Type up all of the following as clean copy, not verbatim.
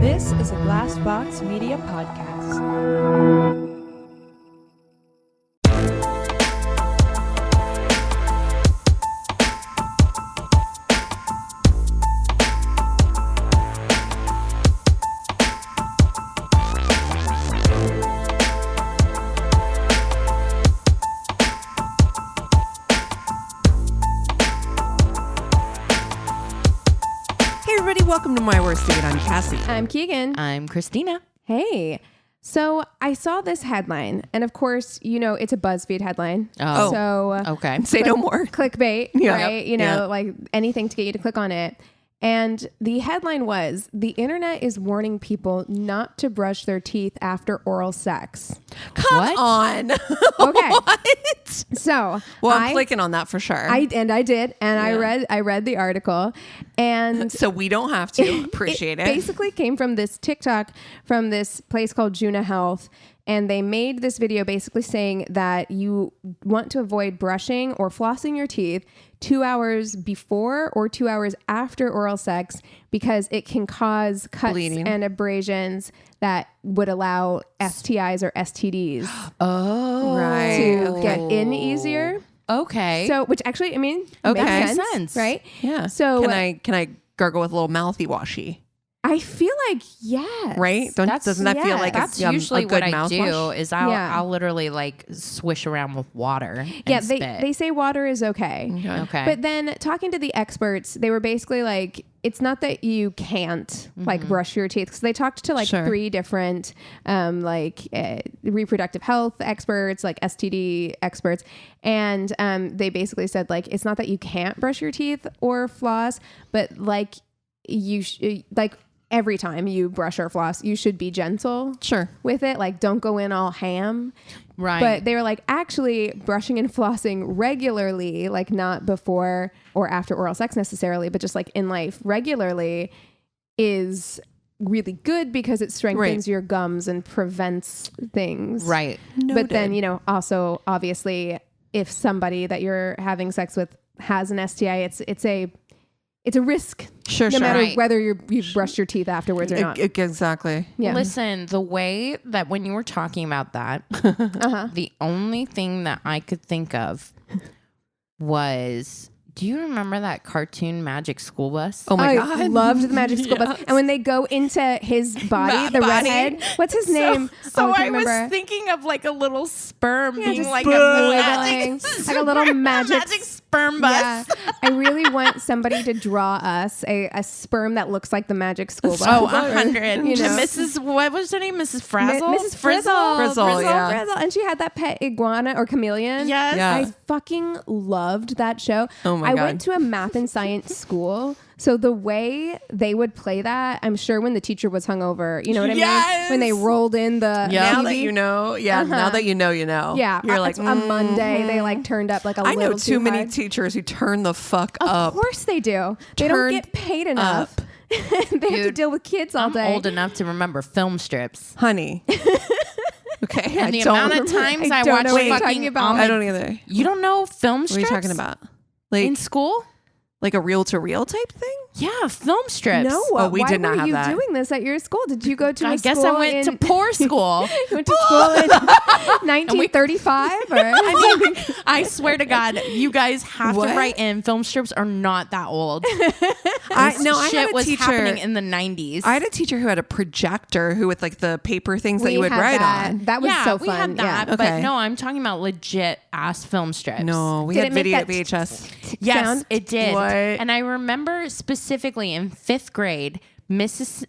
This is a Glass Box Media podcast. Welcome to My Worst Date. I'm Cassie. I'm Keegan. I'm Christina. Hey. So I saw this headline, and of course, you know, it's a BuzzFeed headline. Oh. So Okay. Say no more. Clickbait, Yeah. right? You know, like anything to get you to click on it. And the headline was, the internet is warning people not to brush their teeth after oral sex. Come on. Okay. What? So I'm clicking on that for sure. I did. And Yeah. I read the article, and so we don't have to appreciate it. Basically came from this TikTok from this place called Juna Health. And they made this video basically saying that you want to avoid brushing or flossing your teeth 2 hours before or 2 hours after oral sex because it can cause cuts Bleeding. and abrasions that would allow STIs or STDs Right. to get in easier. Okay. So, which actually, I mean, Okay. makes Makes sense, sense. right? Yeah. So Can I gargle with a little mouthy washy? I feel like yes, Right? Doesn't that feel like that's a usually good what I mouthwash? do is I'll Yeah. I'll literally like swish around with water. And Yeah, spit. they say water is okay. Okay. But then talking to the experts, they were basically like, it's not that you can't like brush your teeth. Because they talked to like Sure. 3 different reproductive health experts, like STD experts. And they basically said like, it's not that you can't brush your teeth or floss, but like like every time you brush or floss, you should be gentle Sure. with it. Like don't go in all ham. Right. But they were like, actually brushing and flossing regularly, like not before or after oral sex necessarily, but just like in life regularly is really good because it strengthens your gums and prevents things. right. But then, you know, also obviously if somebody that you're having sex with has an STI, it's a risk. Sure, no sure. matter Right. whether you've brushed your teeth afterwards or not. Exactly. Yeah. Listen, the way that when you were talking about that, the only thing that I could think of was, do you remember that cartoon Magic School Bus? Oh my I God. loved the Magic School Bus. And when they go into his body, the redhead, what's his name? So I I can't remember. was thinking of like a little sperm being just like wiggling, a like a little magic sperm bus. Yeah, I really want somebody to draw us a sperm that looks like the Magic School Bus. Oh, 100. You know. Mrs. What was her name? Mrs. Frazzle? Mrs. Frizzle. Frizzle, yeah. Frizzle. And she had that pet iguana or chameleon. Yes. Yeah. I fucking loved that show. Oh my I God. went to a math and science school. So the way they would play that, I'm sure when the teacher was hungover, you know what I Yes. mean? When they rolled in the Now TV. that you know, now that you know, you know. Yeah. You're like, it's a Monday, they like turned up like a I little know too many hard. teachers who turn the fuck Of up. course they do. They don't Turned get paid enough. They have to Dude, deal with kids all I'm day. old enough to remember film strips. Honey. Okay. And the amount of times I don't watched know what you're fucking talking about. I don't either. You don't know film What are strips? you talking about? Like In school? like a reel-to-reel type thing? Yeah, film strips. No, Oh, we why did not were have you that. doing this at your school? Did you go to? I a guess I school went in, to poor school. You went to school in 1935, or I swear to God, you guys have What? to write in. Film strips are not that old. I Shit had a was teacher. happening in the 90s. I had a teacher who had a projector who with like the paper things that We you would had write that. on. That was yeah, so we fun. had that, Yeah. Okay. but no, I'm talking about legit ass film strips. No, we Did had it make video that VHS. Yes, sound? it did. What? And I remember specifically in 5th grade, Mrs.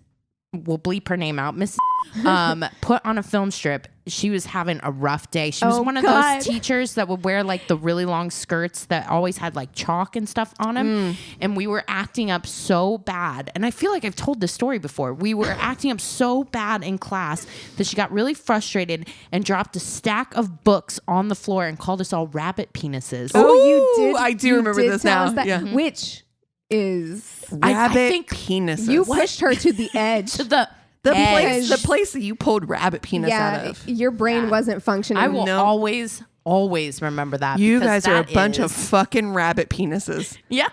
We'll bleep her name out. Mrs. Put on a film strip. She was having a rough day. She was Oh, one of God. those teachers that would wear like the really long skirts that always had like chalk and stuff on them. And we were acting up so bad. And I feel like I've told this story before. We were acting up so bad in class that she got really frustrated and dropped a stack of books on the floor and called us all rabbit penises. Oh, you Ooh, did. I do you remember did this tell now. us that, Yeah. Which is I Rabbit think penises. you pushed her to the edge. The place, edge. the place that you pulled rabbit penis out Yeah, of. your brain wasn't functioning. I will No. always remember that. You because guys are a that bunch of is- fucking rabbit penises. Yeah.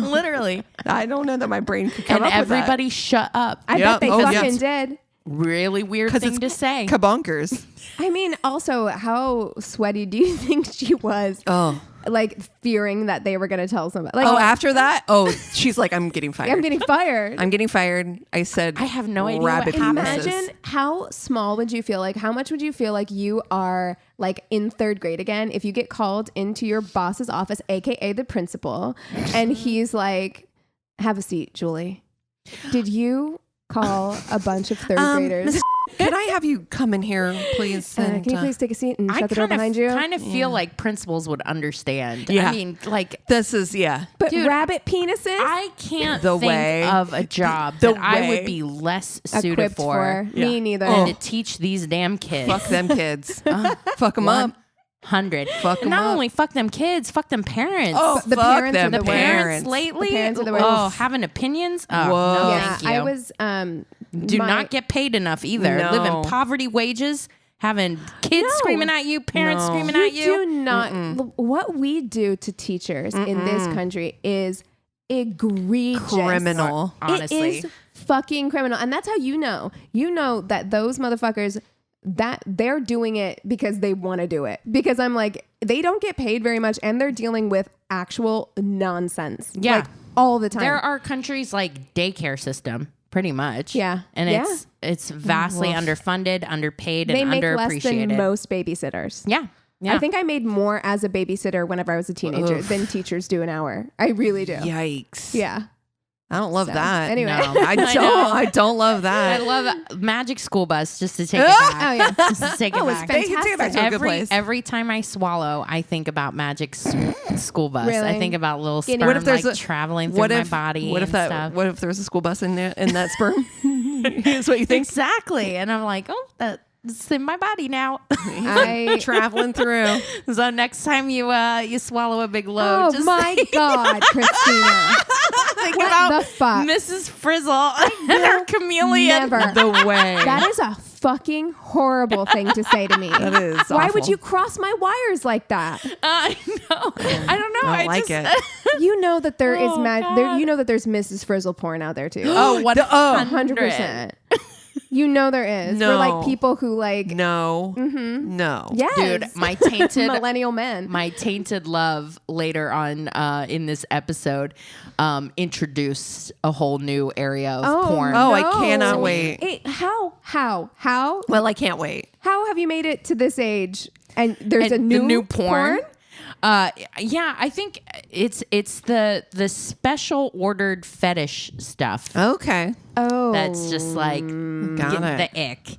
Literally. I don't know that my brain could come And up with that. everybody shut up. I Yep. bet they Oh, fucking yes. did. Really weird Because thing to say. Kabonkers. I mean, also, how sweaty do you think she was? Oh. Like fearing that they were going to tell somebody. Like, Oh, after that? Oh, she's like, I'm getting fired. I'm getting fired. I'm getting fired. I said, I have no idea rabbit what happened. penises. Imagine how small would you feel like? How much would you feel like you are like in third grade again if you get called into your boss's office, aka the principal, and he's like, "Have a seat, Julie. Did you call a bunch of third graders? Miss, can I have you come in here, please? And, Can you please take a seat and I shut the door behind you?" kind of feel like principals would understand. Yeah. I mean, like, this is, yeah. But Dude, rabbit penises I can't The think way- of a job the that I way- would be less suited equipped for. Yeah. Me neither. Oh. than to teach these damn kids. Fuck them kids. Fuck them up. 100. Fuck 'em Not up. only fuck them kids, fuck them parents. Oh, The fuck parents them are the the parents lately. The parents are the worst. Oh, having opinions. Oh, Whoa. no, yeah, thank you. I was. Do not get paid enough either. No. Living poverty wages, having kids No. screaming at you, parents No. screaming You at you. do not. What we do to teachers in this country is egregious. Criminal. Honestly. It is fucking criminal. And that's how you know. You know that those motherfuckers, that they're doing it because they want to do it. Because I'm like, they don't get paid very much and they're dealing with actual nonsense. Yeah. Like all the time. There are countries like daycare system, pretty much. Yeah. And Yeah. it's vastly underfunded, underpaid, they and make less underappreciated. than most babysitters. Yeah. Yeah. I think I made more as a babysitter whenever I was a teenager than teachers do an hour. I really do. Yikes. Yeah. I don't love So, that. anyway. No. I don't love I that. love Magic School Bus just to take it back. Oh, yeah. Just to take it it's back. They can take it back to a good place. Every time I swallow, I think about Magic School Bus. Really? I think about little Getting- sperm What if there's like a- traveling through my body What if and that? stuff. What if there's a school bus in there in that sperm? Is what you think? Exactly. And I'm like, oh, that's in my body now. I Traveling through. So next time you swallow a big load, Oh just my God, Christina. think What about the fuck? Mrs. Frizzle and her chameleon. Never. The way. That is a fucking horrible thing to say to me. That is Why awful. would you cross my wires like that? I know. I don't know. I don't like just, it. You know that there is Oh, there. God. You know that there's Mrs. Frizzle porn out there too. Oh, 100%. You know there is. For No. like people who like No. No. yes. Dude, my tainted millennial men. my tainted love later on in this episode introduced a whole new area of porn. Oh, I cannot wait. How Well, I can't wait. how have you made it to this age and there's And a the new new porn? Yeah, I think it's the special ordered fetish stuff Okay. Oh. that's just like Got getting it. the ick.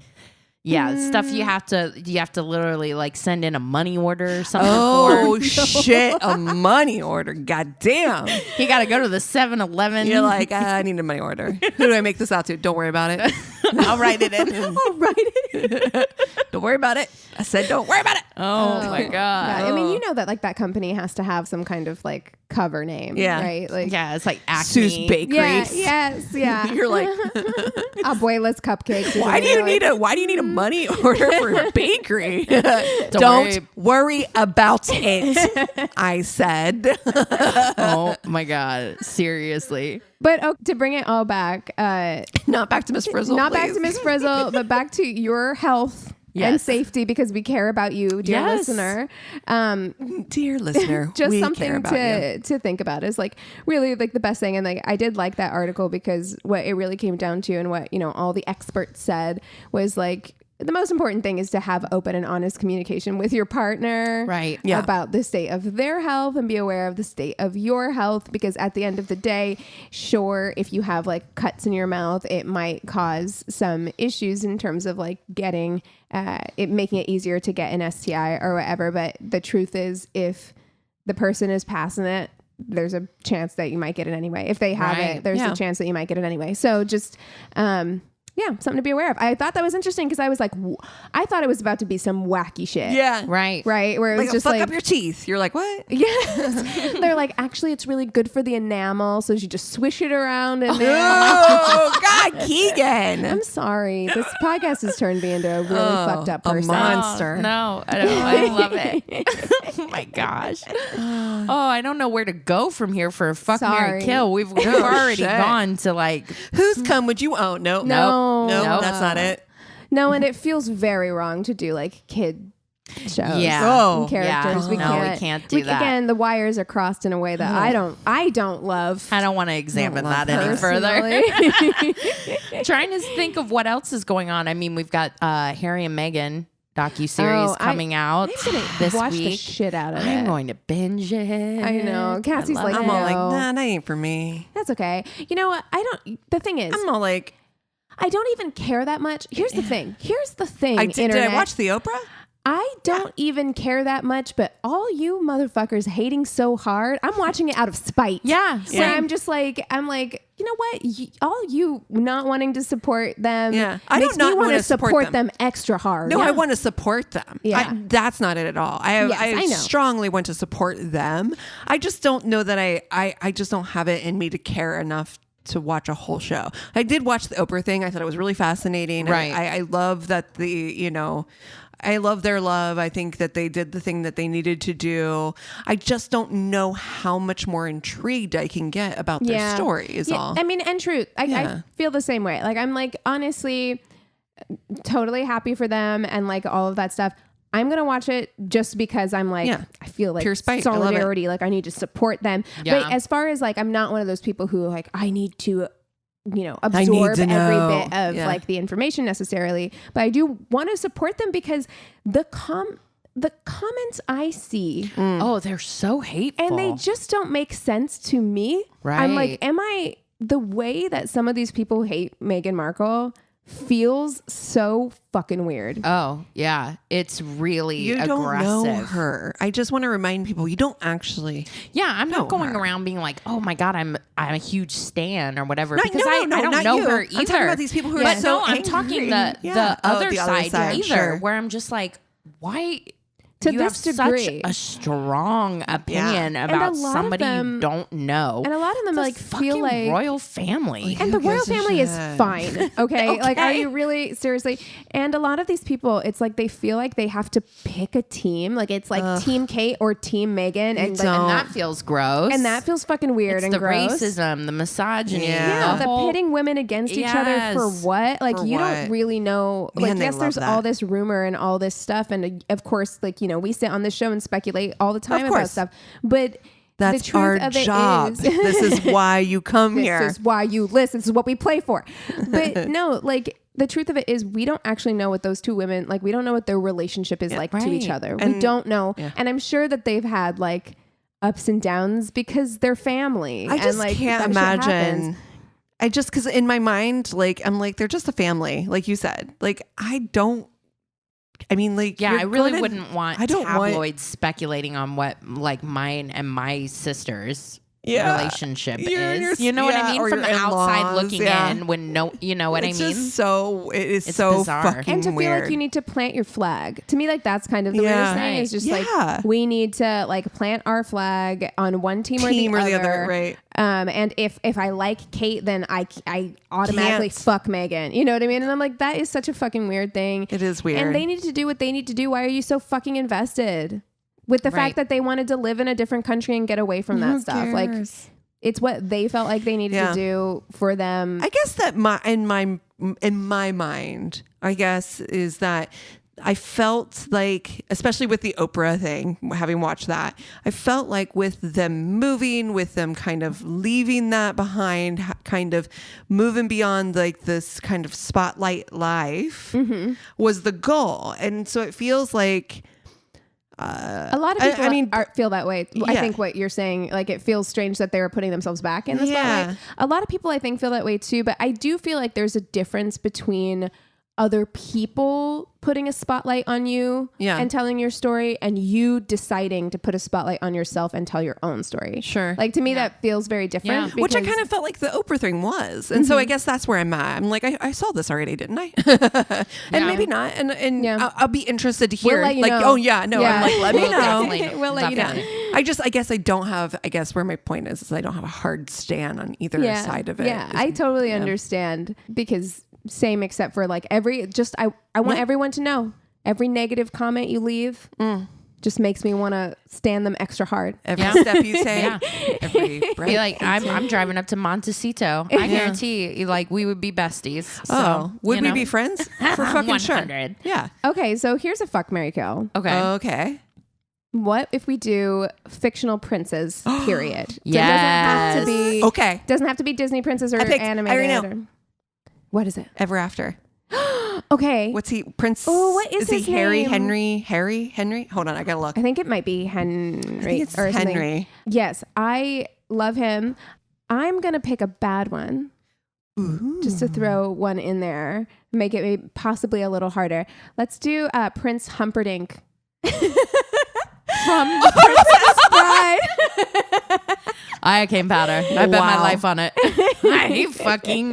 Yeah, stuff you have to literally like send in a money order or something Oh for. shit! A money order. God damn. You got to go to the 7-Eleven. You're like, I need a money order. Who do I make this out to? Don't worry about it. I'll write it in. All right. Don't worry about it. I said, don't worry about it. Oh my god. Yeah, I mean, you know that like that company has to have some kind of like cover name, Yeah. right? Like, Yeah, it's like Acme. Seuss Bakery. yeah, yes, yeah. You're like, Abuela's cupcakes. or why do something. you You're need a money order for a bakery? Don't Don't worry about it. I said. Oh my god. Seriously. But to bring it all back, Not back to Miss Frizzle. not back please. to Miss Frizzle, but back to your health and Yes. safety because we care about you, dear Yes. listener. Dear listener, Just we care something about you. to think about is like really like the best thing. And like I did like that article because what it really came down to and what, you know, all the experts said was like the most important thing is to have open and honest communication with your partner Right. Yeah. about the state of their health and be aware of the state of your health because at the end of the day, sure, if you have like cuts in your mouth, it might cause some issues in terms of like getting it making it easier to get an STI or whatever. But the truth is if the person is passing it, there's a chance that you might get it anyway. If they have Right. it, there's Yeah. a chance that you might get it anyway. So just Yeah, something to be aware of. I thought that was interesting because I was like, I thought it was about to be some wacky shit. Yeah. Right. Right. Where it was Like, just fuck like, up your teeth. You're like, what? yes. They're like, actually, it's really good for the enamel. So you just swish it around and Oh, God, Keegan. I'm sorry. This podcast has turned me into a really fucked up person. monster. No, I don't. I love it. Oh my gosh. Oh, I don't know where to go from here for a fuck, Sorry. marry, kill. We've already shit. gone to like. Whose cum would you own? No. No. That's not it. No, and it feels very wrong to do like kid shows. Yeah. Oh, and characters. yeah. No, we can't do that. Again, the wires are crossed in a way that I don't love. I don't want to examine love that any further. Personally. Trying to think of what else is going on. I mean, we've got Harry and Meghan docuseries coming out this Watch the week. shit out of I'm it. going to binge it. I know. Cassie's love like, I'm all like, no. nah, that ain't for me. That's okay. You know what? The thing is, I'm all like, I don't even care that much. Here's the thing. did Internet. I watch the Oprah? I don't even care that much, but all you motherfuckers hating so hard, I'm watching it out of spite. Yeah. So I'm like, you know what? All you not wanting to support them I makes don't me not want wanna to support support them. them extra hard. No, I want to support them. Yeah. That's not it at all. I I know. strongly want to support them. I just don't know that I just don't have it in me to care enough to watch a whole show. I did watch the Oprah thing. I thought it was really fascinating. Right. I love that I love their love. I think that they did the thing that they needed to do. I just don't know how much more intrigued I can get about their story is all. I mean, and truth. I feel the same way. Like, I'm like, honestly, totally happy for them and like all of that stuff. I'm going to watch it just because I'm like, I feel like pure spite. I love it. solidarity. Like, I need to support them. Yeah. But as far as like, I'm not one of those people who like, I need to, absorb to every know. bit of like the information necessarily. But I do want to support them because the comments I see, Oh, they're so hateful. and they just don't make sense to me. I'm like, Right. the way that some of these people hate Meghan Markle feels so fucking weird. Oh, yeah. It's really You aggressive. don't know her. I just want to remind people you don't actually. Yeah, I'm not going her. around being like, "Oh my god, I'm a huge stan" or whatever No, because no, I don't not know you. her either. I'm talking about these people who are but so no, I'm angry. talking Yeah. the other the other side side, either, sure. where I'm just like, why? To you this have degree. such a strong opinion And about a lot of somebody them- you don't know. And a lot of them It's a like feel fucking like royal family. and the Who royal gives a family is shit? fine. Okay? Like, are you really seriously? And a lot of these people, it's like they feel like they have to pick a team. Like it's like Team Kate or Team Meghan, and like, don't. And that feels gross. and that feels fucking weird it's and the gross. racism, the misogyny, Yeah. The whole- pitting women against each other for Yes. what? Like For you what? don't really know. Man, Like they yes, love there's that. all this rumor and all this stuff, and of course, like we sit on this show and speculate all the time Of about course. stuff. But That's the truth our of it job. is- This is why you come here. This is why you listen. This is what we play for. But no, like the truth of it is we don't actually know what those two women, like we don't know what their relationship is like to each right. other. We And- don't know. And I'm sure that they've had like ups and downs because they're family. I just and, like, can't that shit happens. imagine. I just, because in my mind, like, I'm like, they're just a family, like you said. Like, I mean, like, Yeah, you're I really gonna- wouldn't want I don't want- tabloids speculating on what like mine and my sister's Yeah. relationship You're- is. you're- You know what yeah, I mean? or From your the outside in-laws, looking yeah. in when you know what It's I mean? just so, it is It's so bizarre. fucking And to weird. feel like you need to plant your flag. To me, like that's kind of the Yeah. weirdest thing. Is just Yeah. like we need to like plant our flag on one team, or the other. Right. And if I like Kate, then I automatically Can't. fuck Meghan. You know what I mean? And I'm like, that is such a fucking weird thing. It is weird. And they need to do what they need to do. Why are you so fucking invested with the Right. fact that they wanted to live in a different country and get away from that Who stuff? Like cares? it's what they felt like they needed Yeah. to do for them. I guess that in my mind, I guess, is that I felt like, especially with the Oprah thing, having watched that, I felt like with them moving, with them kind of leaving that behind, kind of moving beyond like this kind of spotlight life was the goal. And so it feels like, a lot of people I mean, feel that way. I yeah. think what you're saying, like it feels strange that they were putting themselves back in the Yeah. spotlight. A lot of people I think feel that way too, but I do feel like there's a difference between other people putting a spotlight on you and telling your story, and you deciding to put a spotlight on yourself and tell your own story. Sure. Like to me, that feels very different. Which I kind of felt like the Oprah thing was. And so I guess that's where I'm at. I'm like, I saw this already, didn't I? And maybe not. And I'll be interested to hear. We'll let you like, know. oh yeah, no, I'm like, let me know. We'll let you know. I guess I don't have, I guess where my point is I don't have a hard stand on either side of it. Yeah, I totally understand, because same, except for like I want everyone to know every negative comment you leave just makes me want to stand them extra hard. Every step you take, every breath. Be like, I'm driving up to Montecito. I guarantee you, like, we would be besties. So, would we be friends? For fucking 100. sure. Yeah. Okay, so here's a fuck, marry, kill. Okay. What if we do fictional princes? Period. Yes. So it doesn't have to be Okay. Doesn't have to be Disney princess or animated. I already know. What is it? Ever After. Okay. What's he? Prince? Oh, what is his he Harry name? Henry? Hold on, I gotta look. I think it might be Henry. I think it's or something. Henry. Yes, I love him. I'm gonna pick a bad one. Just to throw one in there, make it possibly a little harder. Let's do Prince Humperdink from Princess Bride. I came powder. I bet my life on it. I fucking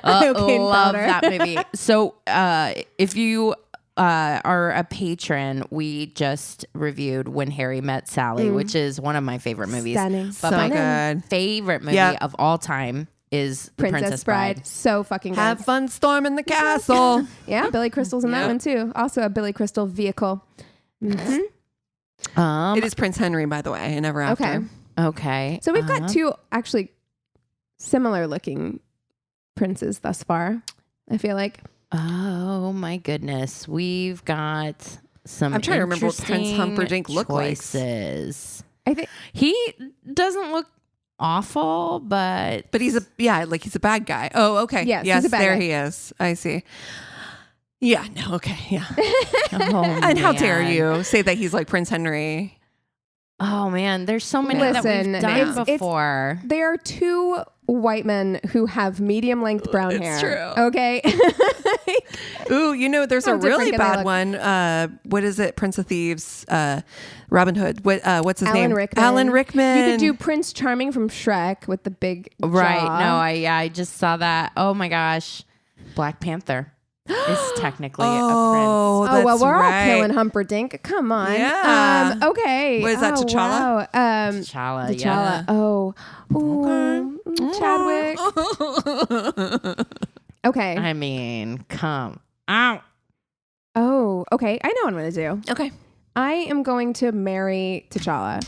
love that movie. So if you are a patron, we just reviewed When Harry Met Sally, which is one of my favorite movies. Stunning. But my favorite movie of all time is The Princess Bride. So fucking good. Have fun storming the castle. Yeah, Billy Crystal's in that one too. Also a Billy Crystal vehicle. Mm-hmm. It is Prince Henry, by the way, and Ever After. Okay. So we've got two actually similar looking princes thus far, I feel like. Oh my goodness. We've got some I'm trying to remember what Prince Humperdink looked like. I think he doesn't look awful, but he's a bad guy. Oh, okay. Yes, yes, he's a bad there guy. he is. I see. Yeah, no, okay, yeah. and how dare you say that he's like Prince Henry? Oh man, there's so many that we've done before. There are two white men who have medium length brown hair. It's true. Okay. Ooh, there's a really bad one. What is it? Prince of Thieves, Robin Hood. What's his name? Rickman. Alan Rickman. You could do Prince Charming from Shrek with the big jaw. Right. No, I just saw that. Oh my gosh. Black Panther is technically a prince. Oh, well, we're all killing Humperdink. Come on. Yeah. Okay. What is that, T'Challa? Wow. T'Challa, Tchalla. yeah. Chadwick. Okay. I mean, come out. Oh, okay. I know what I'm going to do. Okay. I am going to marry T'Challa.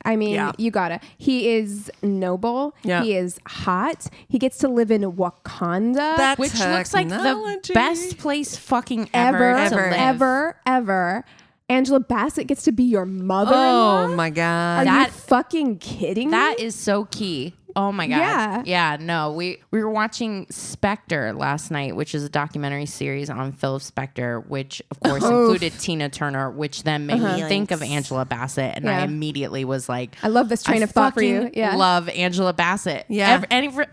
I mean, you gotta. He is noble. Yeah. He is hot. He gets to live in Wakanda. Which looks like the best place fucking ever to live. Ever. Angela Bassett gets to be your mother-in-law. Oh my God. Are you fucking kidding me? That is so key. Oh my God. Yeah. No, we were watching Spectre last night, which is a documentary series on Philip Spector, which of course included Tina Turner, which then made me think of Angela Bassett. And I immediately was like, I love this train of thought for you. Yeah. Love Angela Bassett. Yeah.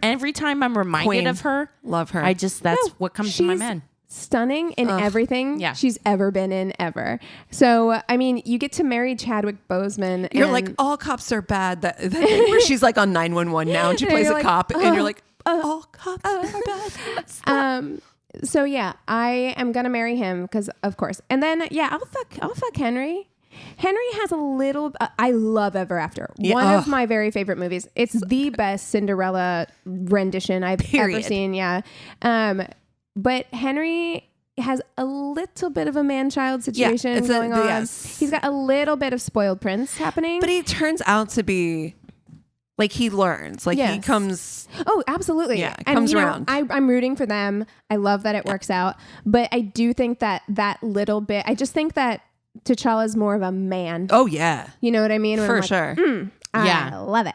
Every time I'm reminded of her, love her. That's what comes to my mind. Stunning in everything she's ever been in ever. So, I mean, you get to marry Chadwick Boseman. You're like, all cops are bad. That thing where she's like on 911 now and she plays a cop and you're like, all cops are bad. So yeah, I am gonna marry him because of course. And then I'll fuck Henry. Henry has a little. I love Ever After. One of my very favorite movies. It's the best Cinderella rendition I've ever seen. Yeah. But Henry has a little bit of a man-child situation going on. Yes. He's got a little bit of spoiled prince happening. But he turns out to be, like, he learns. Like, he comes... Oh, absolutely. Yeah, comes around. I'm rooting for them. I love that it works out. But I do think that little bit... I just think that T'Challa's more of a man. Oh, yeah. You know what I mean? For sure. Yeah. love it.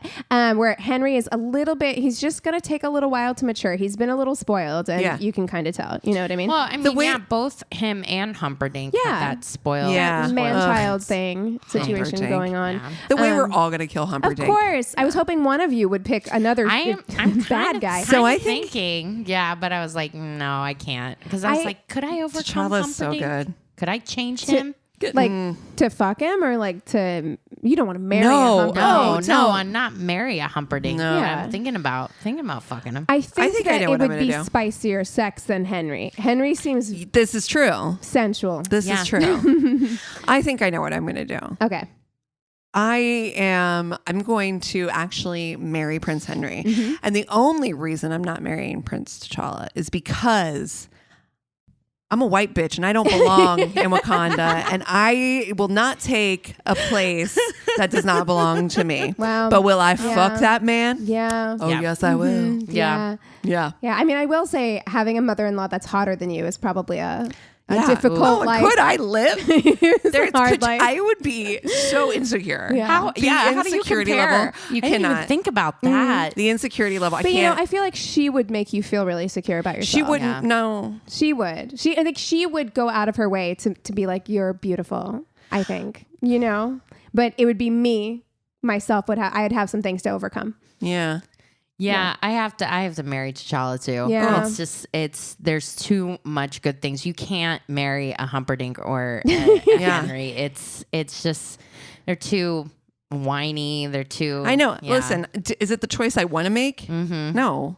Where Henry is a little bit, he's just going to take a little while to mature. He's been a little spoiled, and you can kind of tell. You know what I mean? Well, I mean, both him and Humperdinck had that spoiled man-child thing situation Humperdinck. going on. Yeah. The way we're all going to kill Of Humperdinck. course. I was hoping one of you would pick another I'm bad guy. So I think thinking, but I was like, no, I can't. Because I was like, could I overcome T'Challa's so Humperdinck? good. Could I change him? Like to fuck him, or like to you don't want to marry No. a Humperdinck. No, I'm not marry a Humperdinck. No. Yeah. I'm thinking about fucking him. I think I that know it what I'm would gonna be do. spicier sex than Henry. Henry seems This is true. sensual. This is true. I think I know what I'm going to do. Okay. I'm going to actually marry Prince Henry. And the only reason I'm not marrying Prince T'Challa is because I'm a white bitch and I don't belong in Wakanda, and I will not take a place that does not belong to me. Wow. But will I fuck that man? Yeah. Oh, Yeah. yes, I will. Yeah. Yeah. Yeah. I mean, I will say having a mother-in-law that's hotter than you is probably a Yeah. difficult Oh, life. could I live? It's There, a hard life. I would be so insecure. Yeah. How do you insecurity compare? level, you I didn't even cannot. think about that. The insecurity level, I But can't. you know, I feel like she would make you feel really secure about yourself. she wouldn't. Yeah. No. She would. I think she would go out of her way to be like, you're beautiful. I think, you know, but it would be me, myself I'd have some things to overcome. Yeah. Yeah, I have to marry T'Challa too. Yeah. There's too much good things. You can't marry a Humperdinck or a Henry. It's just, they're too whiny. They're too. I know. yeah. Listen, is it the choice I want to make? Mm-hmm. No.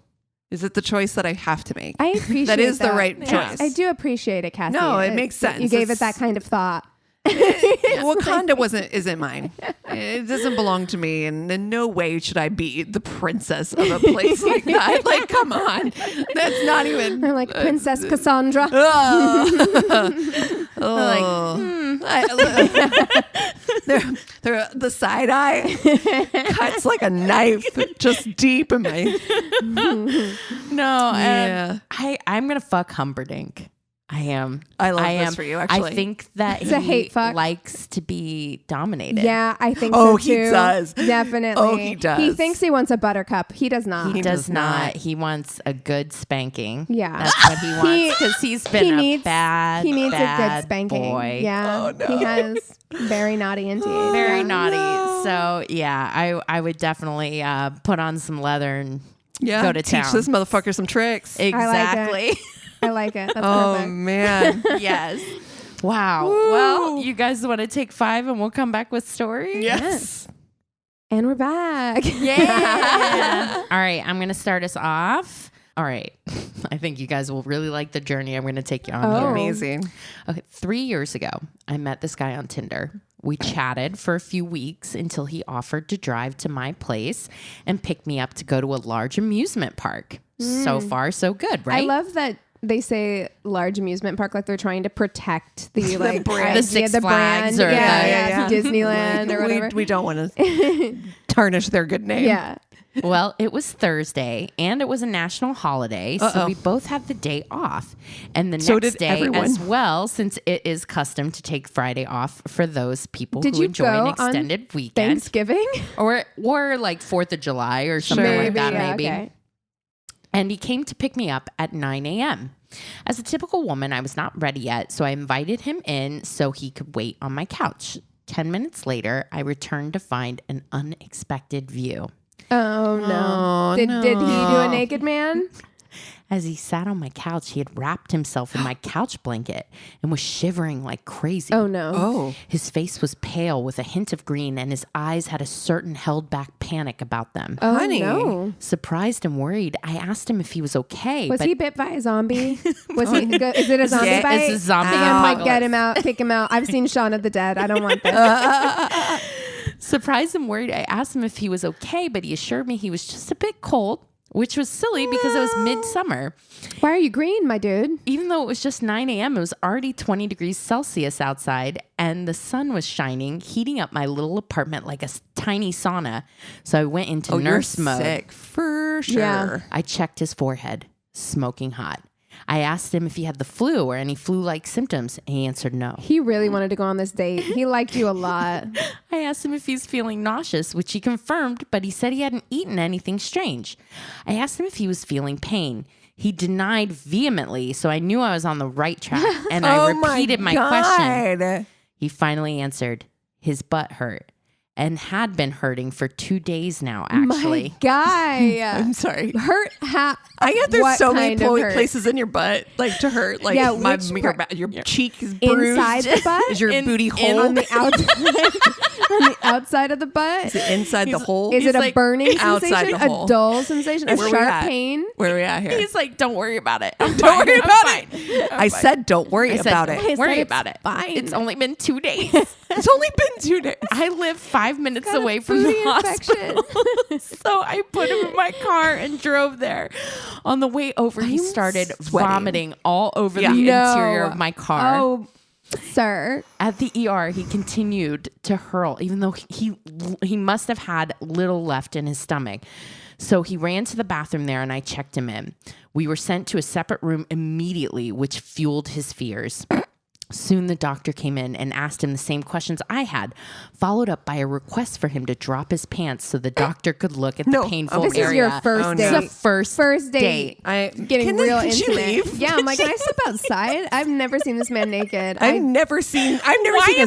Is it the choice that I have to make? I appreciate that is the that. right Yeah. choice. I do appreciate it, Cassie. No, it makes sense. You gave it It's- that kind of thought. Wakanda isn't mine. It doesn't belong to me, and in no way should I be the princess of a place like that. Like, come on, that's not even. I'm like Princess Cassandra. The side eye cuts like a knife, just deep in my. No, Yeah. I'm gonna fuck Humperdinck. I am. I love this for you, actually. I think that It's a he hate fuck. likes to be dominated. Yeah, I think Oh, so he too. does. Definitely. Oh, he does. He thinks he wants a buttercup. He does not. He does not. He wants a good spanking. Yeah. That's what he wants because he's been he a needs bad, a good bad spanking. boy. Yeah. He has very naughty indeed. Very Yeah. naughty. So yeah, I would definitely put on some leather and go to teach town. this motherfucker some tricks. Exactly. I like it. That's Oh perfect. man. Yes. Wow. Well, you guys want to take 5 and we'll come back with stories? Yes. And we're back. Yeah. All right. I'm going to start us off. All right. I think you guys will really like the journey I'm going to take you on here. Amazing. Okay. 3 years ago, I met this guy on Tinder. We chatted for a few weeks until he offered to drive to my place and pick me up to go to a large amusement park. So far, so good, right? I love that they say large amusement park like they're trying to protect the like brand. idea, The Six brand. Flags or yeah, Disneyland or whatever. We don't want to tarnish their good name. Yeah. Well, it was Thursday and it was a national holiday, so we both had the day off. And the So next did day everyone. as well, since it is custom to take Friday off for those people Did who you enjoy go an on extended weekend. Thanksgiving? Or like 4th of July or something Sure. like that, yeah, maybe. okay. And he came to pick me up at 9 a.m. As a typical woman, I was not ready yet, so I invited him in so he could wait on my couch. 10 minutes later, I returned to find an unexpected view. Oh no. Oh, Did he do a naked man? As he sat on my couch, he had wrapped himself in my couch blanket and was shivering like crazy. Oh no. Oh. His face was pale with a hint of green, and his eyes had a certain held back panic about them. Oh, Honey. no. Surprised and worried, I asked him if he was okay. Was but he bit by a zombie? Was he? Is it a zombie Yeah, bite? it's a zombie I'm like, apocalypse. get him out, kick him out. I've seen Shaun of the Dead. I don't want this. Surprised and worried, I asked him if he was okay, but he assured me he was just a bit cold, which was silly because it was midsummer. Why are you green, my dude? Even though it was just 9 a.m., it was already 20 degrees Celsius outside, and the sun was shining, heating up my little apartment like a tiny sauna. So I went into nurse you're mode. sick for sure. Yeah. I checked his forehead, smoking hot. I asked him if he had the flu or any flu-like symptoms, and he answered no. He really wanted to go on this date. He liked you a lot. I asked him if he's feeling nauseous, which he confirmed, but he said he hadn't eaten anything strange. I asked him if he was feeling pain. He denied vehemently, so I knew I was on the right track, and I repeated my question. He finally answered, his butt hurt. And had been hurting for 2 days now, actually. My guy. I'm sorry. Hurt I get there's what so many kind of hurt? places in your butt like to hurt. Like Yeah, your cheek is bruised. Inside the butt? Is your booty hole on the outside? On the outside of the butt? Is it inside the hole? Is it a burning outside sensation? the hole. A dull sensation? A Where we sharp at? pain? Where are we at here? He's like, don't worry about it. Don't worry about it. I said, don't worry about it. Don't worry said about it's it. fine. It's only been 2 days. It's only been 2 days. I live 5 minutes Got a away from the booty hospital. So I put him in my car and drove there. On the way over, he started vomiting all over the interior of my car. Oh, sir. At the ER, he continued to hurl, even though he must have had little left in his stomach. So he ran to the bathroom there, and I checked him in. We were sent to a separate room immediately, which fueled his fears. Soon the doctor came in and asked him the same questions I had, followed up by a request for him to drop his pants so the doctor could look at the painful This area. is your first date. It's the first date. Getting real can she intimate. leave? Yeah, I'm like, can I step outside? I've never seen this man naked. I've never seen his am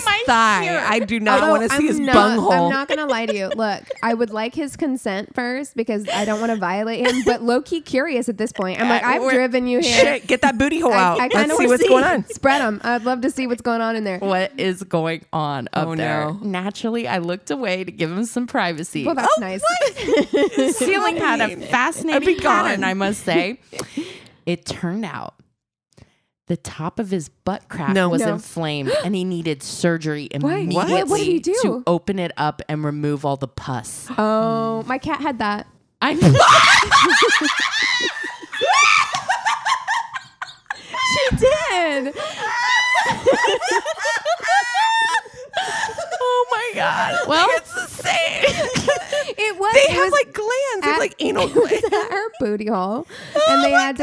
I thigh. here? I do not Although want to see his I'm bunghole. not going to lie to you. Look, I would like his consent first because I don't want to violate him, but low-key curious at this point. I'm like, I've driven you here. Shit, get that booty hole out. I kind Let's of see want what's to going on. Spread them. I'd love to see what's going on in there. What is going on up Oh, there? no. Naturally, I looked away to give him some privacy. Well, that's nice. The ceiling had a fascinating pattern, gone. I must say. It turned out the top of his butt crack was inflamed, and he needed surgery immediately What did he do? to open it up and remove all the pus. Oh, my cat had that. She did. Oh my God. Well, It's the same. It was. They it have was like glands. They have like anal it was glands. at her booty hole, and they had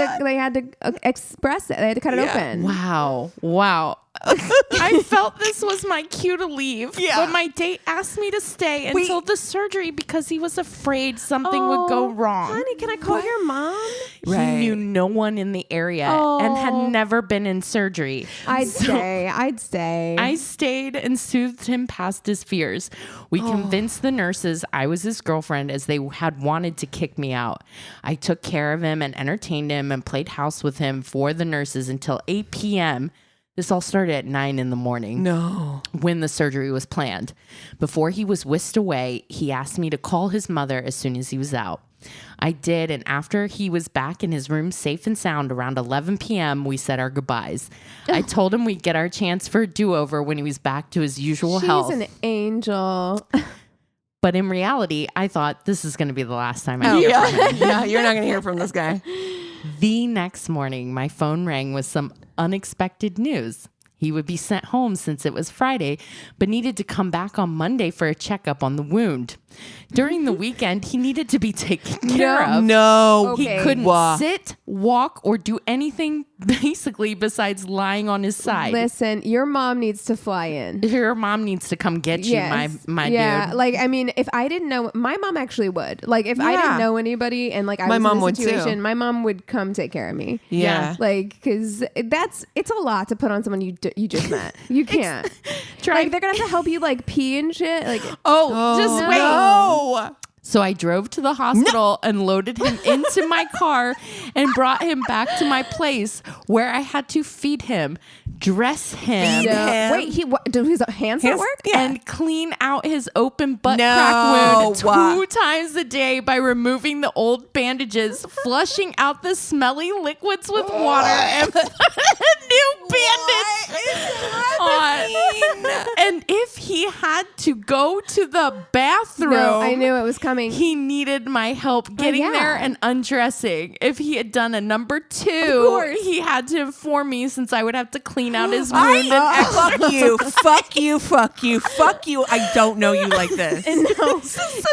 to express it. They had to cut it open. Wow. I felt this was my cue to leave, Yeah. but my date asked me to stay until the surgery because he was afraid something would go wrong. Honey, can I call your mom? He knew no one in the area and had never been in surgery. I'd stay. I stayed and soothed him past his fears. We convinced the nurses I was his girlfriend as they had wanted to kick me out. I took care of him and entertained him and played house with him for the nurses until 8 p.m. This all started at 9 in the morning. No. When the surgery was planned. Before he was whisked away, he asked me to call his mother as soon as he was out. I did, and after he was back in his room safe and sound around 11 p.m., we said our goodbyes. I told him we'd get our chance for a do-over when he was back to his usual health. She's an angel. But in reality, I thought this is going to be the last time I hear from him. Yeah, you're not going to hear from this guy. The next morning, my phone rang with some unexpected news. He would be sent home since it was Friday, but needed to come back on Monday for a checkup on the wound. During the weekend, he needed to be taken care of. No. Okay. He couldn't sit, walk, or do anything basically besides lying on his side. Listen, your mom needs to fly in. Your mom needs to come get you, my dude. Like, I mean, if I didn't know, my mom actually would. Like, if I didn't know anybody and like I My was mom in a would too. situation, my mom would come take care of me. Yeah. Like, because it's a lot to put on someone you just met. You can't. Like, they're gonna have to help you like pee and shit. Like, Just wait. No. So I drove to the hospital and loaded him into my car and brought him back to my place where I had to feed him, dress him, wait, do his hands not work? Yeah. and clean out his open butt No. crack wound Wow. 2 times a day by removing the old bandages, flushing out the smelly liquids with water, and put a new bandage on. And if he had to go to the the bathroom. No, I knew it was coming. He needed my help getting yeah. there and undressing. If he had done a number 2, he had to inform me since I would have to clean out his wound. Fuck you. Fuck you. Fuck you. Fuck you. I don't know you like this. No,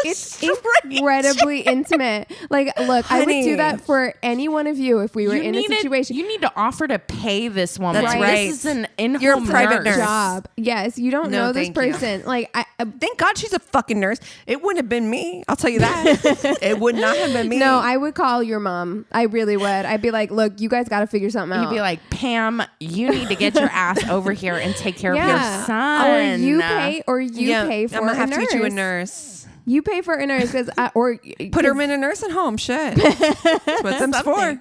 it's incredibly intimate. Like, look, I would do that for any one of you if we were in a situation. You need to offer to pay this woman. That's right. This is an in-home You're a private nurse. job. Yes, you don't know this thank you. person. Like, Thank God she's a fucking nurse. It wouldn't have been me. I'll tell you that. It would not have been me. no, I would call your mom. I really would. I'd be like, look, you guys got to figure something out. You'd be like, Pam, you need to get your ass over here and take care of your son. Or you pay, pay for I'm gonna have a to nurse. get you a nurse. You pay for a nurse or Put her in a nursing home. Shit. That's what them's for.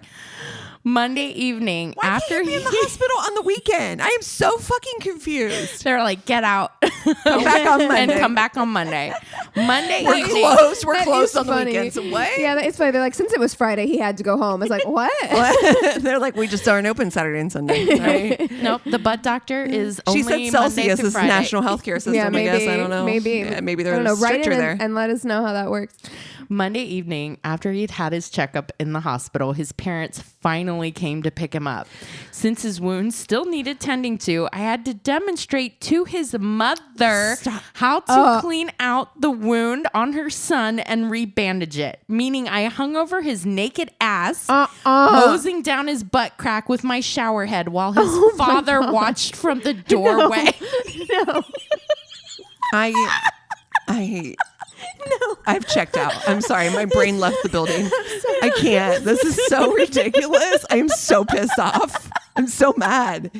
Monday evening, Why after can't you be in the hospital on the weekend? I am so fucking confused. they're like, get out. Come back on Monday. And come back on Monday. Monday We're evening. closed. We're That closed is on the funny. weekends. What? Yeah, it's funny. They're like, since it was Friday, he had to go home. It's like, what? What? They're like, we just aren't open Saturday and Sunday. Right? Nope, the butt doctor is only She said Monday Celsius through is the Friday. national healthcare system. Yeah, I guess I don't know. Maybe Maybe I they're don't know. Write stricter in there. and let us know how that works. Monday evening, after he'd had his checkup in the hospital, his parents finally came to pick him up. Since his wounds still needed tending to, I had to demonstrate to his mother how to clean out the wound on her son and rebandage it. Meaning I hung over his naked ass, hosing down his butt crack with my shower head while his father watched from the doorway. No. I've checked out. I'm sorry. My brain left the building. I can't. This is so ridiculous. I'm so pissed off. I'm so mad.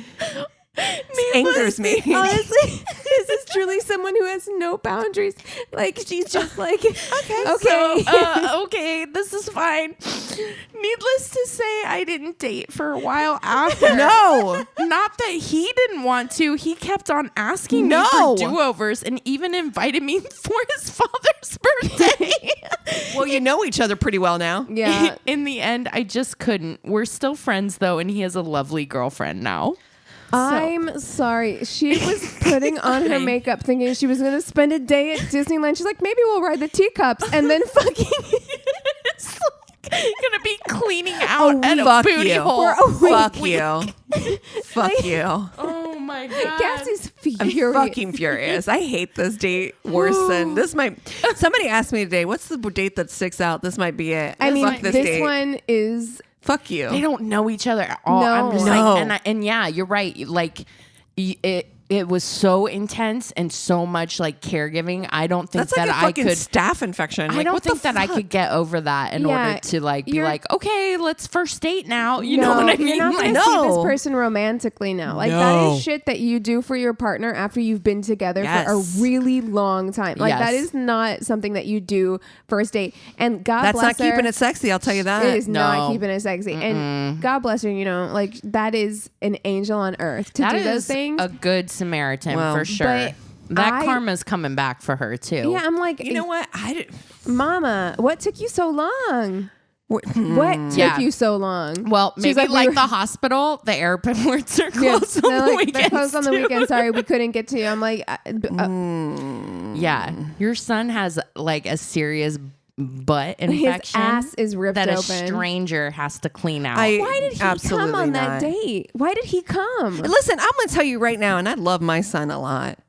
This angers me. Honestly, this is truly someone who has no boundaries. Like, she's just like, okay. So, okay, this is fine. Needless to say, I didn't date for a while after. No. Not that he didn't want to. He kept on asking me No. for do-overs and even invited me for his father's birthday. Well, you know each other pretty well now. Yeah. In the end, I just couldn't. We're still friends, though, and he has a lovely girlfriend now. I'm sorry. She was putting on her makeup thinking she was going to spend a day at Disneyland. She's like, maybe we'll ride the teacups and then fucking... It's like, gonna be cleaning out at a Fuck booty you. hole. Fuck you. Fuck you. Oh my god. Cassie's I'm furious. fucking furious. I hate this date worse than this. Somebody asked me today, what's the date that sticks out? This might be it. I mean, Fuck this this date. one is... Fuck you. They don't know each other at all. No. I'm just No. like, and yeah, you're right. Like, it was so intense and so much like caregiving. I don't think That's like that a I fucking could. staph infection. I Like, don't what the think that I fuck? could get over that in Yeah, order to like be you're- like, okay, let's first date now. You no, know what I mean? You're not going Like, to see this No. person romantically now. Like, that No. is shit that you do for your partner after you've been together for a Yes. really long time. Like, that Yes. is not something that you do first date. And God That's bless not keeping her. it sexy. I'll tell you that. It is not No. keeping it sexy. And God bless her, you know, like, that is an angel on earth to that do those is things. a good Samaritan Well, for sure. but That karma's coming back for her too. Yeah, I'm like, You know what? Mama, what took you so long? What took Yeah. you so long? Well, She's maybe like, we were- the hospital, the airports are Yeah, closed they're on the like, weekends. they're closed on the too. weekend. Sorry, we couldn't get to you. I'm like, Yeah, your son has like a serious butt his infection. ass is ripped that open. a stranger has to clean out. Why did he Absolutely come on not. that date? Why did he come? Listen, I'm gonna tell you right now, and I love my son a lot,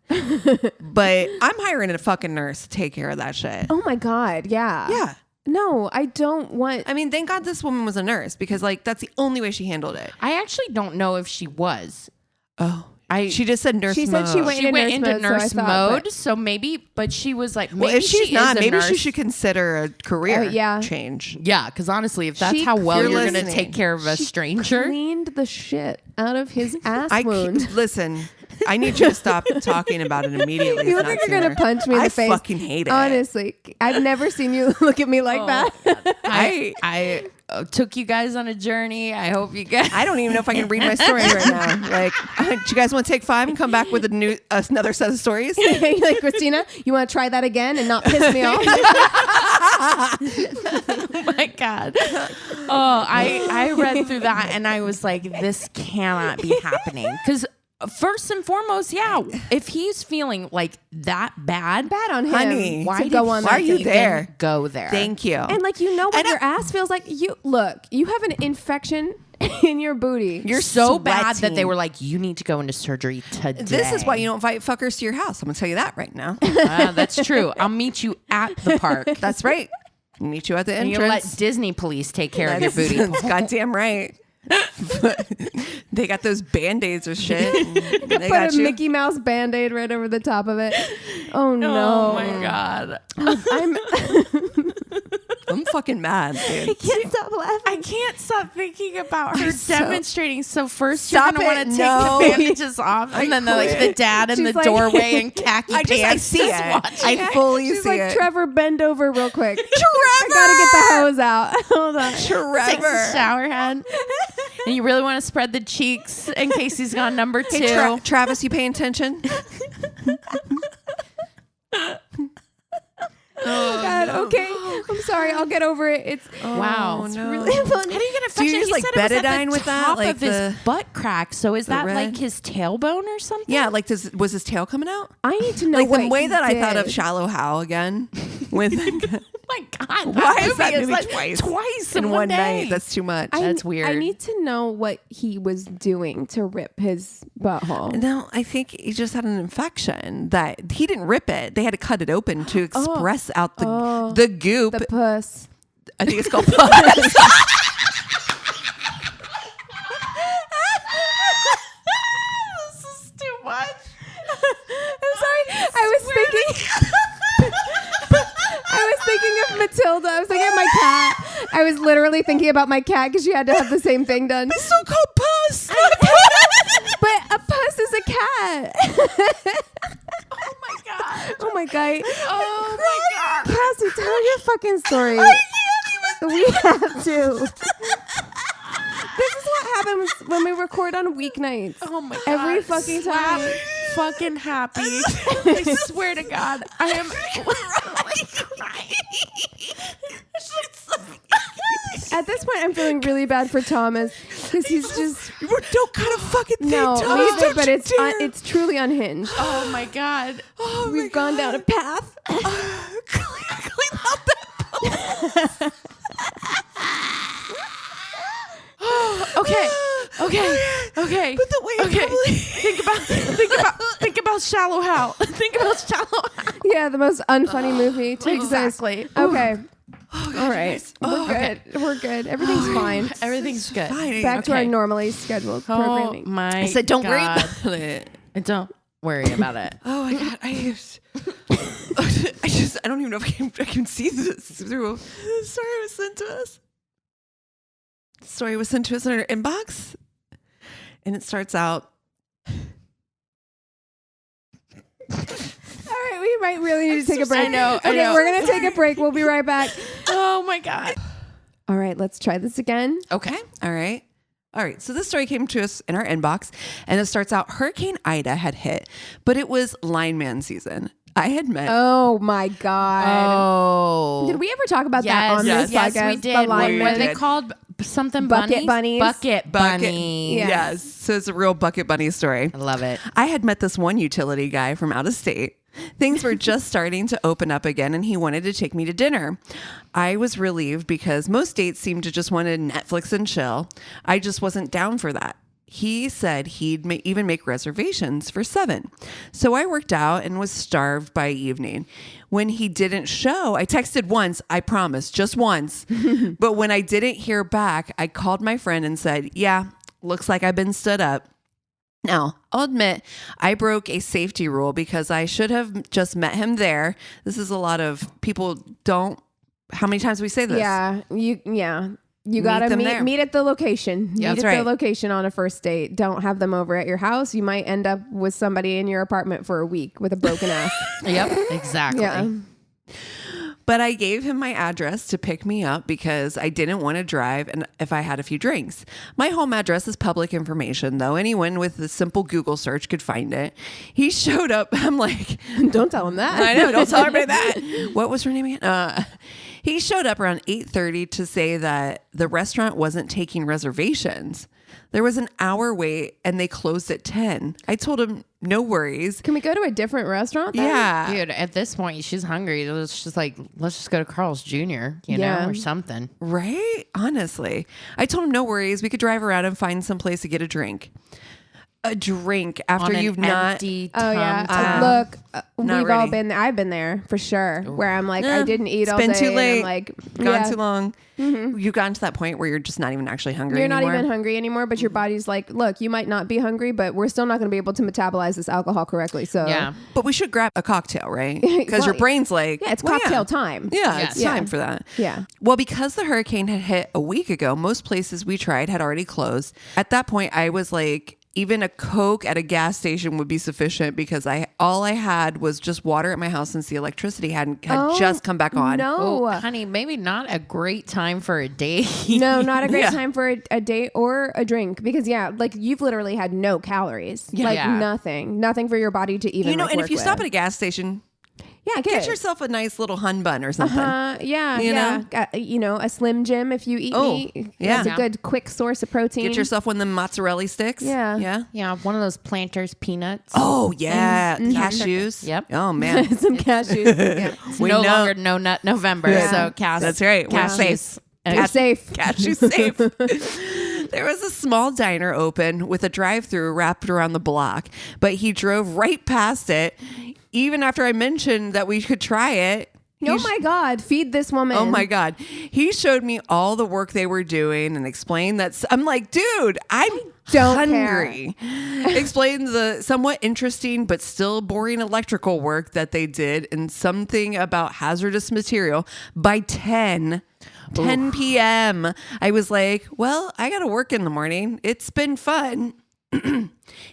but I'm hiring a fucking nurse to take care of that shit. Oh my God, yeah. Yeah. No, I don't want. I mean, thank God this woman was a nurse because, like, that's the only way she handled it. I actually don't know if she was. Oh, I she just said nurse. She said she mode. went she went into nurse nurse mode, so I mode, thought, so maybe, but she was like, maybe Well, if she's she not, is a maybe nurse. she should consider a career yeah. change. Yeah, because honestly, if that's She- how well You're you're going to listening. take care of a she stranger, cleaned the shit out of his ass I wound. listen. I need you to stop talking about it immediately. You if look not like you're gonna sooner. punch me in the I face. fucking hate it. Honestly, I've never seen you look at me like that. I took you guys on a journey. I hope you guys. I don't even know if I can read my story right now. Like, do you guys want to take 5 and come back with another set of stories? You're like, Christina, you want to try that again and not piss me off? Oh my god! Oh, I read through that and I was like, this cannot be happening because First and foremost, yeah. If he's feeling like that bad on him. Honey, why to go on why that are you date. there? Go there. Thank you. And like, you know what your ass feels like. You have an infection in your booty. You're so bad that sweating. they were like, you need to go into surgery today. This is why you don't invite fuckers to your house. I'm gonna tell you that right now. That's true. I'll meet you at the park. That's right. Meet you at the And entrance. you let Disney police take care of your booty. That's goddamn right. They got those band-aids or shit. They Put got a you. Mickey Mouse Band-Aid right over the top of it. Oh no. Oh my God. I'm fucking mad, dude. Can't stop laughing. I can't stop thinking about her so- demonstrating. So first Stop you're going to it. want to No. take the bandages off. And then like the dad in She's the like- doorway in khaki I pants. see just it. watching I it. fully She's see like, it. Trevor, bend over real quick. I gotta get the hose out. Hold on. Takes a Trevor. shower head. And you really want to spread the cheeks in case he's gone number 2. Hey, Travis, you paying attention? Oh God. Okay. I'm sorry. I'll get over it. It's Wow. Oh, no. really funny. How do you get Do you infection? use, He like, said it was at betadine the with that? top Like of his the- butt crack. So is that red? like his tailbone or something? Yeah, like was his tail coming out? I need to know Like what the way he that I thought of did. Shallow Hal again. With Oh my God. Why is that movie movie like twice? Twice in one day. night. That's too much. That's weird. I need to know what he was doing to rip his butthole. No, I think he just had an infection that he didn't rip it. They had to cut it open to express out the goop. The puss. I think it's called pus. This is too much. I'm sorry. I was thinking of Matilda. I was thinking of my cat. I was literally thinking about my cat because she had to have the same thing done. It's still called pus. But a puss is a cat. Oh my God. Oh my God. Oh my God. Cassie, tell your fucking story. We have to. This is what happens when we record on weeknights. Oh my God. Every fucking time. Slap fucking happy. I swear to God. I am crying. At this point, I'm feeling really bad for Thomas because he's just Don't cut a fucking thing, no, Thomas. neither, Don't but you it's dare. it's truly unhinged. Oh my God. Oh my We've gone down a path. Clean out that. Okay. But the way Okay. probably- Think about Shallow Hal. Think about Shallow Hal. Yeah, the most unfunny movie to exist. Exactly. Okay. Oh, All right. We're good. We're good. Everything's fine. Everything's good. Fine. Back to our Okay. normally scheduled Oh programming. my I said, don't worry God. about it. Don't worry about it. Oh my God, I don't even know if I can see this through. The story was sent to us. The story was sent to us in our inbox, and it starts out. All right, we might really need to take a break. I know. Okay, we're gonna take a break. We'll be right back. Oh my God. All right, let's try this again. Okay, all right. All right, so this story came to us in our inbox, and it starts out Hurricane Ida had hit, but it was lineman season. I had met. Oh my God. Oh. Did we ever talk about that on this yes, podcast? we did. The What lineman. were they called? Something Bucket bunnies? bunnies? Bucket bunnies. Yeah. Yes, so it's a real bucket bunny story. I love it. I had met this one utility guy from out of state. Things were just starting to open up again, and he wanted to take me to dinner. I was relieved because most dates seemed to just want to Netflix and chill. I just wasn't down for that. He said he'd even make reservations for 7. So I worked out and was starved by evening. When he didn't show, I texted once, I promise, just once. But when I didn't hear back, I called my friend and said, yeah, looks like I've been stood up. Now, I'll admit I broke a safety rule because I should have just met him there. This is a lot of people don't. How many times we say this? Yeah, you gotta them there. meet at the location. Meet That's at right. the location on a first date. Don't have them over at your house. You might end up with somebody in your apartment for a week with a broken ass. Yep, exactly. Yeah. But I gave him my address to pick me up because I didn't want to drive and if I had a few drinks. My home address is public information, though. Anyone with a simple Google search could find it. He showed up. I'm like, Don't tell them that. I know. Don't tell everybody that. What was her name again? He showed up around 8:30 to say that the restaurant wasn't taking reservations. There was an hour wait and they closed at 10. I told him, no worries. Can we go to a different restaurant then? Yeah. Dude, at this point, she's hungry. It's just like, let's just go to Carl's Jr., you know, or something. Right? Honestly. I told him, no worries. We could drive around and find some place to get a drink. A drink after On you've an not. empty Oh yeah. tum-tum. Look, not we've all ready. been there. I've been there for sure. Where I'm like, I didn't eat all day. It's been too and late. I'm like, Gone too long. You've gotten to that point where you're just not even actually hungry You're anymore. not even hungry anymore, but your body's like, look, you might not be hungry, but we're still not going to be able to metabolize this alcohol correctly. So Yeah. But we should grab a cocktail, right? Because your Well, brain's like, yeah, it's well, cocktail time. Yeah, Yes. it's time for that. Yeah. Well, because the hurricane had hit a week ago, most places we tried had already closed. At that point, I was like, even a Coke at a gas station would be sufficient because all I had was just water at my house since the electricity had just come back on. No. Oh, honey, maybe not a great time for a date. No, not a great Yeah. time for a date or a drink because like you've literally had no calories, like Yeah. nothing for your body to even. You know, like, and work if you stop with. at a gas station, yeah, get yourself a nice little hun bun or something. yeah, You yeah. A Slim Jim if you eat meat. yeah. That's a good quick source of protein. Get yourself one of the mozzarella sticks. Yeah. Yeah. Yeah, one of those Planters peanuts. Oh, yeah. Cashews. Yep. Oh, man. some cashews. Yeah. We no know. longer No Nut November, Yeah. so Cass. That's right. We're Cass safe. is- You're safe. Cashew safe. There was a small diner open with a drive-through wrapped around the block, but he drove right past it. Even after I mentioned that we could try it. Oh my God! Feed this woman. Oh my God. He showed me all the work they were doing and explained that. I'm like, dude, I'm don't hungry. Explained the somewhat interesting but still boring electrical work that they did and something about hazardous material by 10 p.m. I was like, well, I got to work in the morning. It's been fun.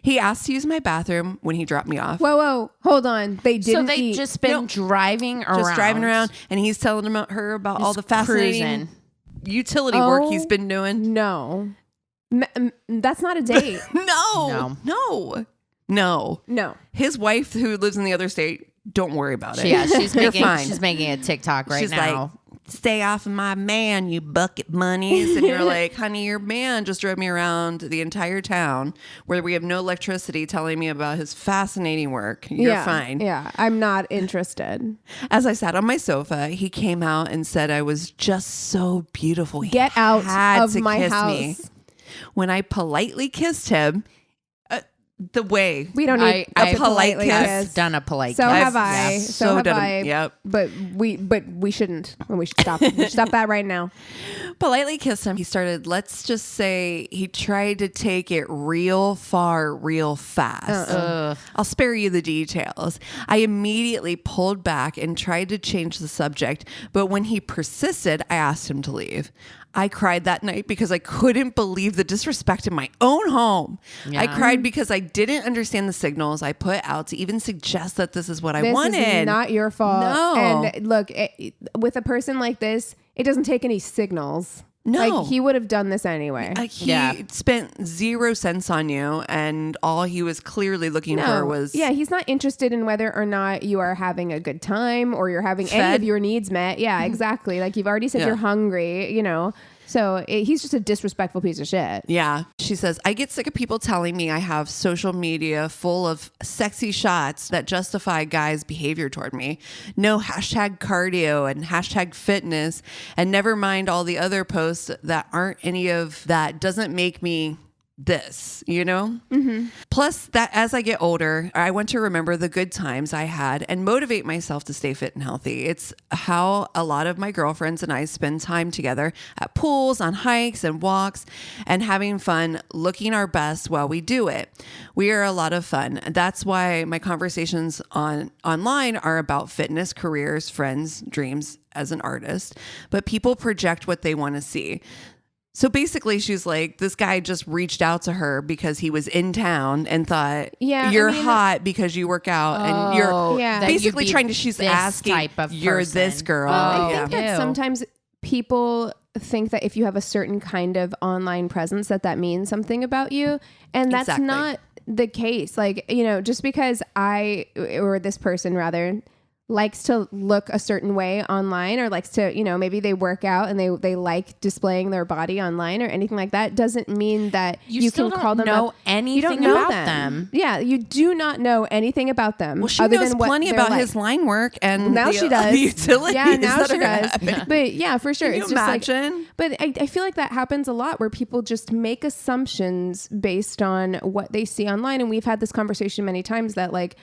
He asked to use my bathroom when he dropped me off. Whoa! Hold on. They didn't. So they've eat. just been driving around. Just driving around, and he's telling her about all the fascinating utility work he's been doing. No, that's not a date. No. His wife, who lives in the other state, don't worry about it. Yeah, she's You're making fine. she's making a TikTok right She's now. like, stay off of my man, you bucket bunnies. And you're like, honey, your man just drove me around the entire town where we have no electricity telling me about his fascinating work. You're fine. Yeah, I'm not interested. As I sat on my sofa, he came out and said I was just so beautiful. He Get out had of to my kiss house. me. When I politely kissed him, the way We don't need a I've polite kiss. kiss. done a polite So kiss. have I. yeah, So have done I. Yep. But we shouldn't. And we should stop. We should stop that right now. Politely kissed him. He started, let's just say he tried to take it real far, real fast. I'll spare you the details. I immediately pulled back and tried to change the subject. But when he persisted, I asked him to leave. I cried that night because I couldn't believe the disrespect in my own home. Yeah. I cried because I didn't understand the signals I put out to even suggest that this is what I wanted. This is not your fault. No. And look, with a person like this, it doesn't take any signals. No. Like he would have done this anyway. He spent 0 cents on you, and all he was clearly looking for was he's not interested in whether or not you are having a good time or you're having any Fed. of your needs met. Yeah, exactly. Like you've already said Yeah. you're hungry, So he's just a disrespectful piece of shit. Yeah. She says, I get sick of people telling me I have social media full of sexy shots that justify guys' behavior toward me. No hashtag cardio and hashtag fitness, and never mind all the other posts that aren't any of that. Doesn't make me this, Plus, that as I get older, I want to remember the good times I had and motivate myself to stay fit and healthy. It's how a lot of my girlfriends and I spend time together at pools, on hikes and walks, and having fun, looking our best while we do it. We are a lot of fun. That's why my conversations online are about fitness, careers, friends, dreams as an artist, but people project what they want to see. So basically, she's like, this guy just reached out to her because he was in town and thought, you're hot because you work out. And you're Yeah. that basically you'd be trying to, she's this asking, type of you're person. this girl. I Yeah. think that Ew. sometimes people think that if you have a certain kind of online presence that means something about you. And that's Exactly. not the case. Like, just because I, or this person rather, likes to look a certain way online or likes to, maybe they work out and they like displaying their body online or anything like that, doesn't mean that you still can call them know up. anything You don't know about them. Yeah, you do not know anything about them. Well, she other knows than what plenty they're about like. his line work and Now she does. the utilities. Yeah, now that she are does. happening. But yeah, for sure. Can It's you just imagine? but I feel like that happens a lot where people just make assumptions based on what they see online. And we've had this conversation many times that like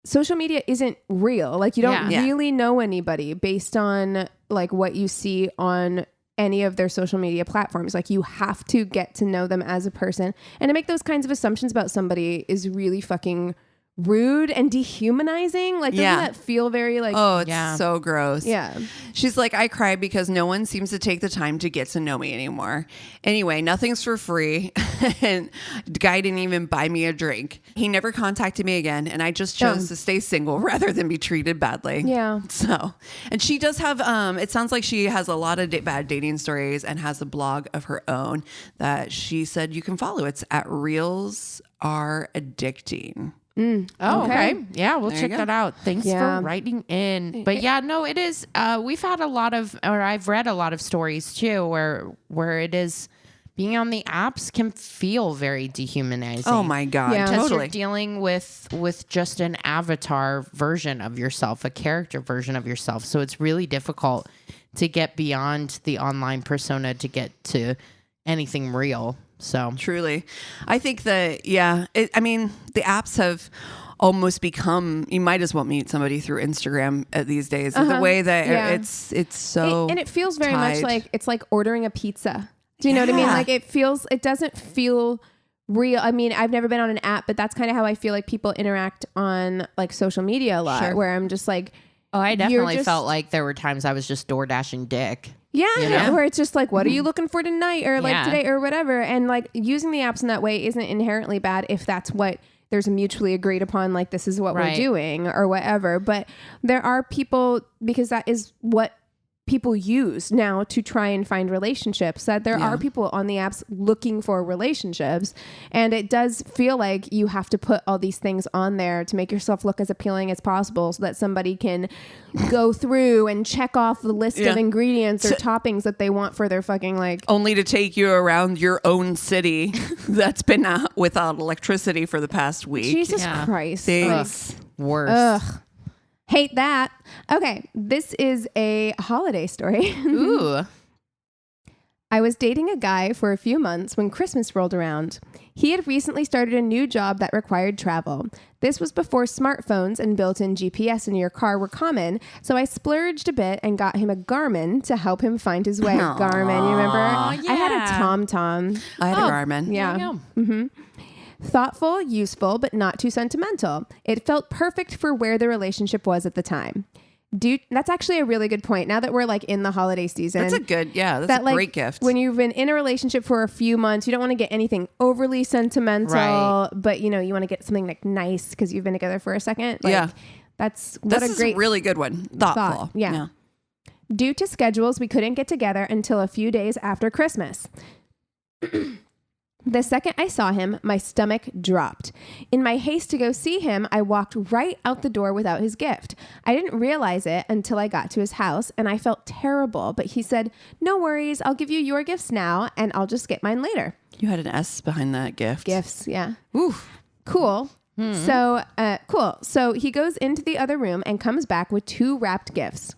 social media isn't real. Like you don't really know anybody based on like what you see on any of their social media platforms. Like you have to get to know them as a person, and to make those kinds of assumptions about somebody is really fucking rude and dehumanizing. Like doesn't that feel very like, oh, it's so gross. Yeah. She's like, I cry because no one seems to take the time to get to know me anymore. Anyway, nothing's for free. And the guy didn't even buy me a drink. He never contacted me again. And I just chose to stay single rather than be treated badly. Yeah. So, and she does have, it sounds like she has a lot of bad dating stories and has a blog of her own that she said you can follow. It's at Reels Are Addicting. Oh, okay. Yeah, we'll There check you go. that out. Thanks for writing in. But yeah, no, it is. We've had a lot of, or I've read a lot of stories too, where it is being on the apps can feel very dehumanizing. Oh my God. Yeah. Because Totally. you're dealing with just an avatar version of yourself, a character version of yourself. So it's really difficult to get beyond the online persona to get to anything real. So Truly. I think that, the apps have almost become, you might as well meet somebody through Instagram these days. The way that it's so and it feels very much tied. like it's like ordering a pizza. Do you know what I mean? Like it doesn't feel real. I mean, I've never been on an app, but that's kind of how I feel like people interact on like social media a lot, where I'm just like, oh, I definitely felt like there were times I was just door dashing dick. Yeah, where it's just like, what are you looking for tonight or like today or whatever? And like using the apps in that way isn't inherently bad if that's what there's mutually agreed upon, like this is what we're doing or whatever. But there are people, because that is what people use now to try and find relationships, that there are people on the apps looking for relationships, and it does feel like you have to put all these things on there to make yourself look as appealing as possible so that somebody can go through and check off the list of ingredients or toppings that they want for their fucking like, only to take you around your own city that's been without electricity for the past week. Jesus Christ. Thanks. Worse. Ugh. Hate that. Okay, this is a holiday story. Ooh. I was dating a guy for a few months when Christmas rolled around. He had recently started a new job that required travel. This was before smartphones and built-in GPS in your car were common, so I splurged a bit and got him a Garmin to help him find his way. Aww. Garmin, you remember? Yeah. I had a TomTom. I had a Garmin. Yeah. Thoughtful, useful, but not too sentimental. It felt perfect for where the relationship was at the time. That's actually a really good point. Now that we're like in the holiday season. That's a good, that's a like, great gift. When you've been in a relationship for a few months, you don't want to get anything overly sentimental, but you want to get something like nice because you've been together for a second. Like, that's a great, really good one. Thoughtful. Thought. Yeah. Due to schedules, we couldn't get together until a few days after Christmas. The second I saw him, my stomach dropped. In my haste to go see him, I walked right out the door without his gift. I didn't realize it until I got to his house, and I felt terrible, but he said, "No worries, I'll give you your gifts now, and I'll just get mine later." You had an S behind that gift. Gifts, yeah. Ooh. Cool. So, cool. So he goes into the other room and comes back with 2 wrapped gifts.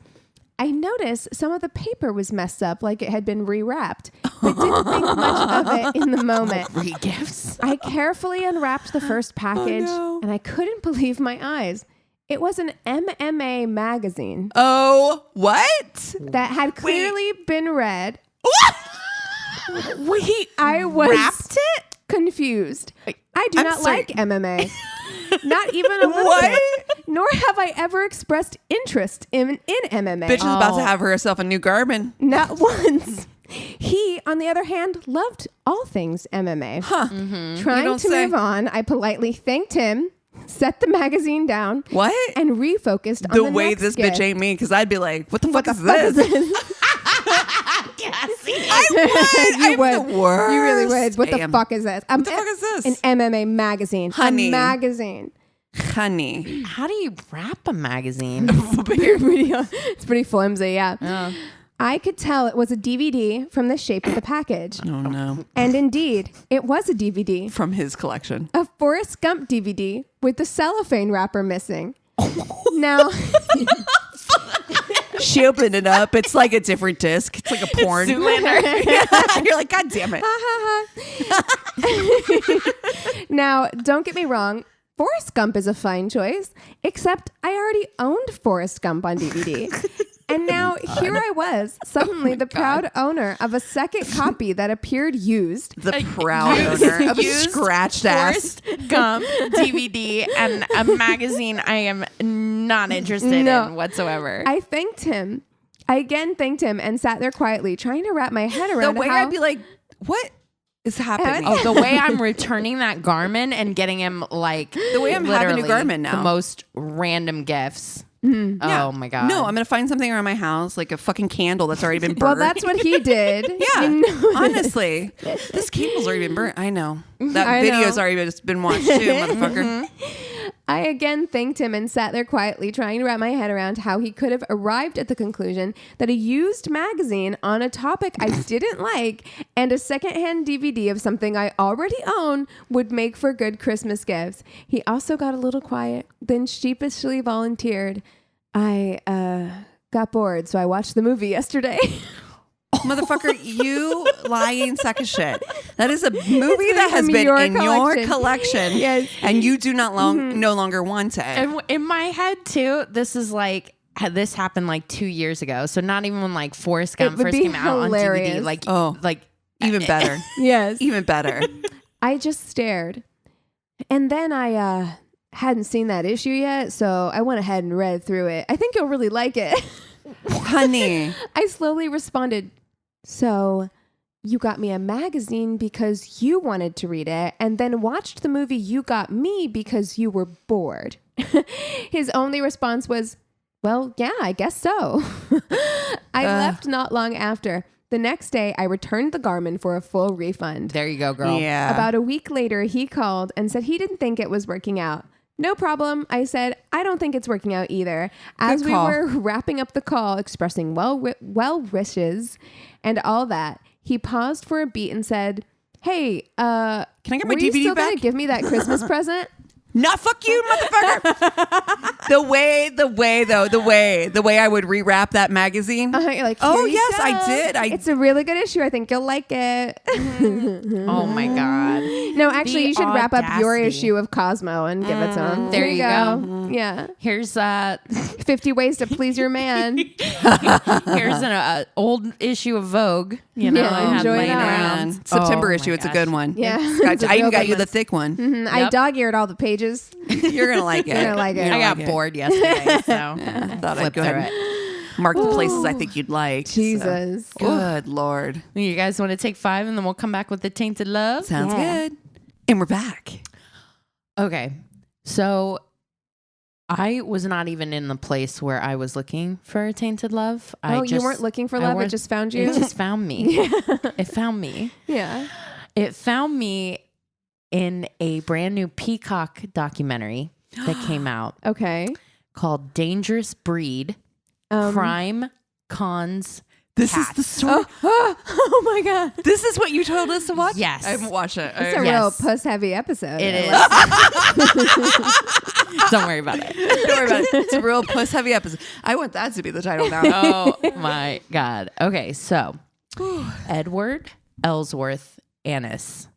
I noticed some of the paper was messed up, like it had been rewrapped, but didn't think much of it in the moment. Re-gifts. I carefully unwrapped the first package, and I couldn't believe my eyes. It was an MMA magazine Oh, what? that had clearly been read. Wait, I was wrapped it? confused. I do I'm not sorry. like MMA. Not even a little What? bit. Nor have I ever expressed interest in MMA. Bitch is about to have herself a new Garmin. Not once. He, on the other hand, loved all things MMA. Huh. Trying You don't to say. move on, I politely thanked him, set the magazine down, What? and refocused on The the way next this gift. bitch ain't me, because I'd be like, what the fuck What is the fuck is this? this? I would. You I'm would. the worst. You really would. What Damn. the fuck is this? What the fuck is this? An MMA magazine. Honey. A magazine. Honey. How do you wrap a magazine? It's pretty flimsy, yeah. I could tell it was a DVD from the shape of the package. Oh, no. And indeed, it was a DVD. From his collection. A Forrest Gump DVD with the cellophane wrapper missing. Now, she opened it up. It's like a different disc. It's like a porn. You're like, God damn it. Now, don't get me wrong. Forrest Gump is a fine choice, except I already owned Forrest Gump on DVD. And now here I was, suddenly the proud owner of a second copy that appeared used. The proud owner of a scratched ass. Forrest Gump DVD and a magazine I am not interested in whatsoever. I thanked him. I again thanked him and sat there quietly, trying to wrap my head around The way how... I'd be like, what is happening? Oh, the way I'm returning that Garmin and getting him like The way I'm having a Garmin now. The most random gifts. Yeah. Oh my God. No, I'm going to find something around my house, like a fucking candle that's already been Well, burnt. that's what he did. Yeah, You know? honestly, this candle's already been burnt. I know. That I video's know. already been watched too, motherfucker. I again thanked him and sat there quietly trying to wrap my head around how he could have arrived at the conclusion that a used magazine on a topic I didn't like and a secondhand DVD of something I already own would make for good Christmas gifts. He also got a little quiet, then sheepishly volunteered, I got bored, so I watched the movie yesterday. Motherfucker, you lying sack of shit. That is a movie that has from been your in your collection. collection. Yes. And you do not no longer want it. And in my head too, this is like this happened like 2 years ago. So not even when like Forrest Gump would first be came out on hilarious. DVD. Like Even better. Yes. Even better. I just stared. And then I hadn't seen that issue yet, so I went ahead and read through it. I think you'll really like it. Honey. I slowly responded, so you got me a magazine because you wanted to read it and then watched the movie you got me because you were bored. His only response was, well, yeah, I guess so. I left not long after. The next day, I returned the Garmin for a full refund. there you go, girl. Yeah. About a week later, he called and said he didn't think it was working out. No problem. I said, I don't think it's working out either. As we call. were wrapping up the call, expressing well wishes and all that, he paused for a beat and said, hey, Can I get my were you DVD still gonna back? give me that Christmas present? Not fuck you, motherfucker. the way I would rewrap that magazine. You're like, Oh, "Here you yes, I go. did. It's a really good issue. I think you'll like it. Oh my God. No, actually, The you should wrap up your audacity. issue of Cosmo and give it to him. There Here you go. Yeah. Here's 50 ways to please your man. here's an old issue of Vogue. You know, Yeah, I had enjoy laying that. around. September Oh my issue. It's a gosh. good one. Yeah. It's a I even real got good you the one. thick one. I Yep. dog-eared all the pages. You're gonna like it. You're gonna like it. You're I gonna got like it. bored yesterday, so Thought I'd flipped go through ahead it. and mark the places I think you'd like. so. Jesus. Good Lord. You guys want to take 5 and then we'll come back with the Tainted Love? Sounds Yeah. good. And we're back. Okay. So I was not even in the place where I was looking for a Tainted Love. You weren't looking for love. It just found you. It just found me. It found me. Yeah. It found me in a brand new Peacock documentary that came out Okay. called Dangerous Breed, Crime, Cons, This Cats. is the story. Oh my God. This is what you told us to watch? Yes. I haven't watched it. It's a Yes. real puss-heavy episode. It is. Don't worry about it. Don't worry about it. It's a real puss heavy episode. I want that to be the title now. Oh my God. Okay, so Edward Ellsworth Annis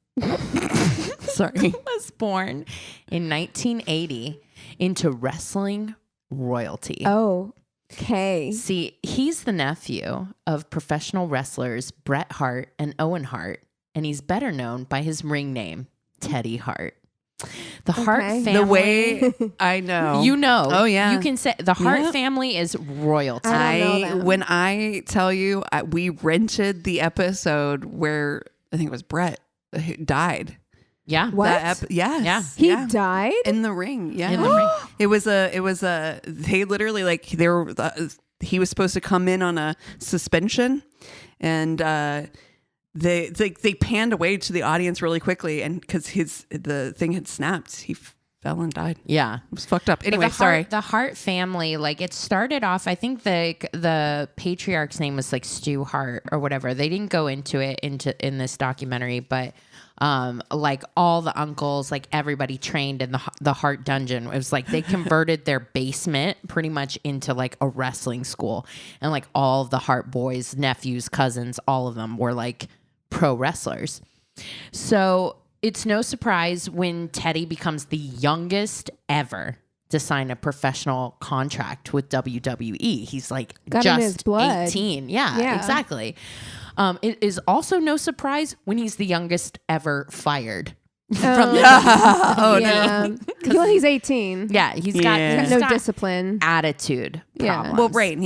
Sorry. was born in 1980 into wrestling royalty. Oh. Okay. See, he's the nephew of professional wrestlers Bret Hart and Owen Hart, and he's better known by his ring name, Teddy Hart. The Hart Okay. family. The way I know. You know. Oh, yeah. You can say the Hart Yep. family is royalty. I don't know them. When I tell you, we rented the episode where I think it was Brett who died. Yeah. What? Yes. Yeah. He yeah. died? In the ring. Yeah. In the ring. It was they literally like they were, he was supposed to come in on a suspension and, they panned away to the audience really quickly and because the thing had snapped, he fell and died. Yeah. It was fucked up. Anyway, sorry. The Hart family, like it started off, I think the patriarch's name was like Stu Hart or whatever. They didn't go into it in this documentary, but like all the uncles, like everybody trained in the Hart dungeon. It was like they converted their basement pretty much into like a wrestling school. And like all of the Hart boys, nephews, cousins, all of them were like pro wrestlers. So it's no surprise when Teddy becomes the youngest ever to sign a professional contract with WWE. He's like Got in his just blood. 18. Yeah, exactly. It is also no surprise when he's the youngest ever fired. From the Well, he's 18. yeah, he's got No discipline. attitude problems. Well, right. And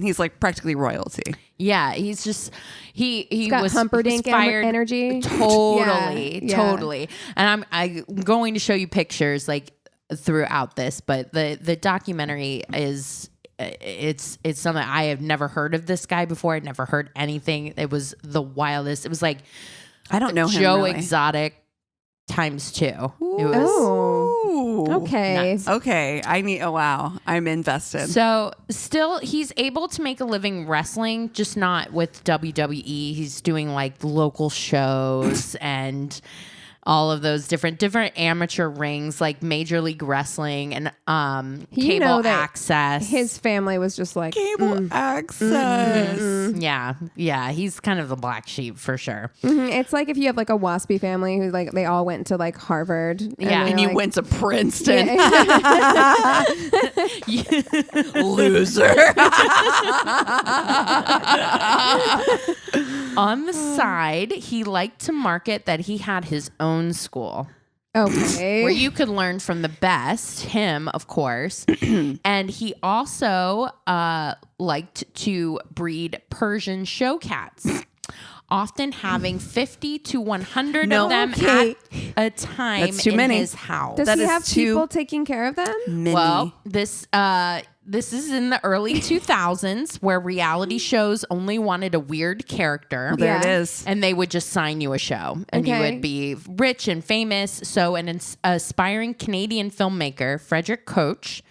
he's like practically royalty. Yeah, he's just he got was Humperdink fired energy. Totally, Yeah. totally. And I'm going to show you pictures like throughout this, but the documentary is it's something I have never heard of this guy before. I'd never heard anything. It was the wildest. It was like I don't know him Joe really. Exotic times 2. It was Oh, okay. nuts. Okay. Oh, wow. I'm invested. So still, he's able to make a living wrestling, just not with WWE. He's doing like local shows and all of those different amateur rings, like Major League Wrestling and You know cable that access. His family was just like, Cable access. yeah, he's kind of the black sheep for sure. It's like if you have like a waspy family who like they all went to like Harvard. Yeah, And you went to Princeton. Loser. On the side, he liked to market that he had his own school Okay. where you could learn from the best, him, of course. And he also liked to breed Persian show cats, often having 50 to 100 of them at a time That's too in many. his house. Does That he is have too people taking care of them? Mini. Well, this is in the early 2000s where reality shows only wanted a weird character. Well, there it Yeah. is. And they would just sign you a show and you Okay. would be rich and famous. So an aspiring Canadian filmmaker, Frederick Croach,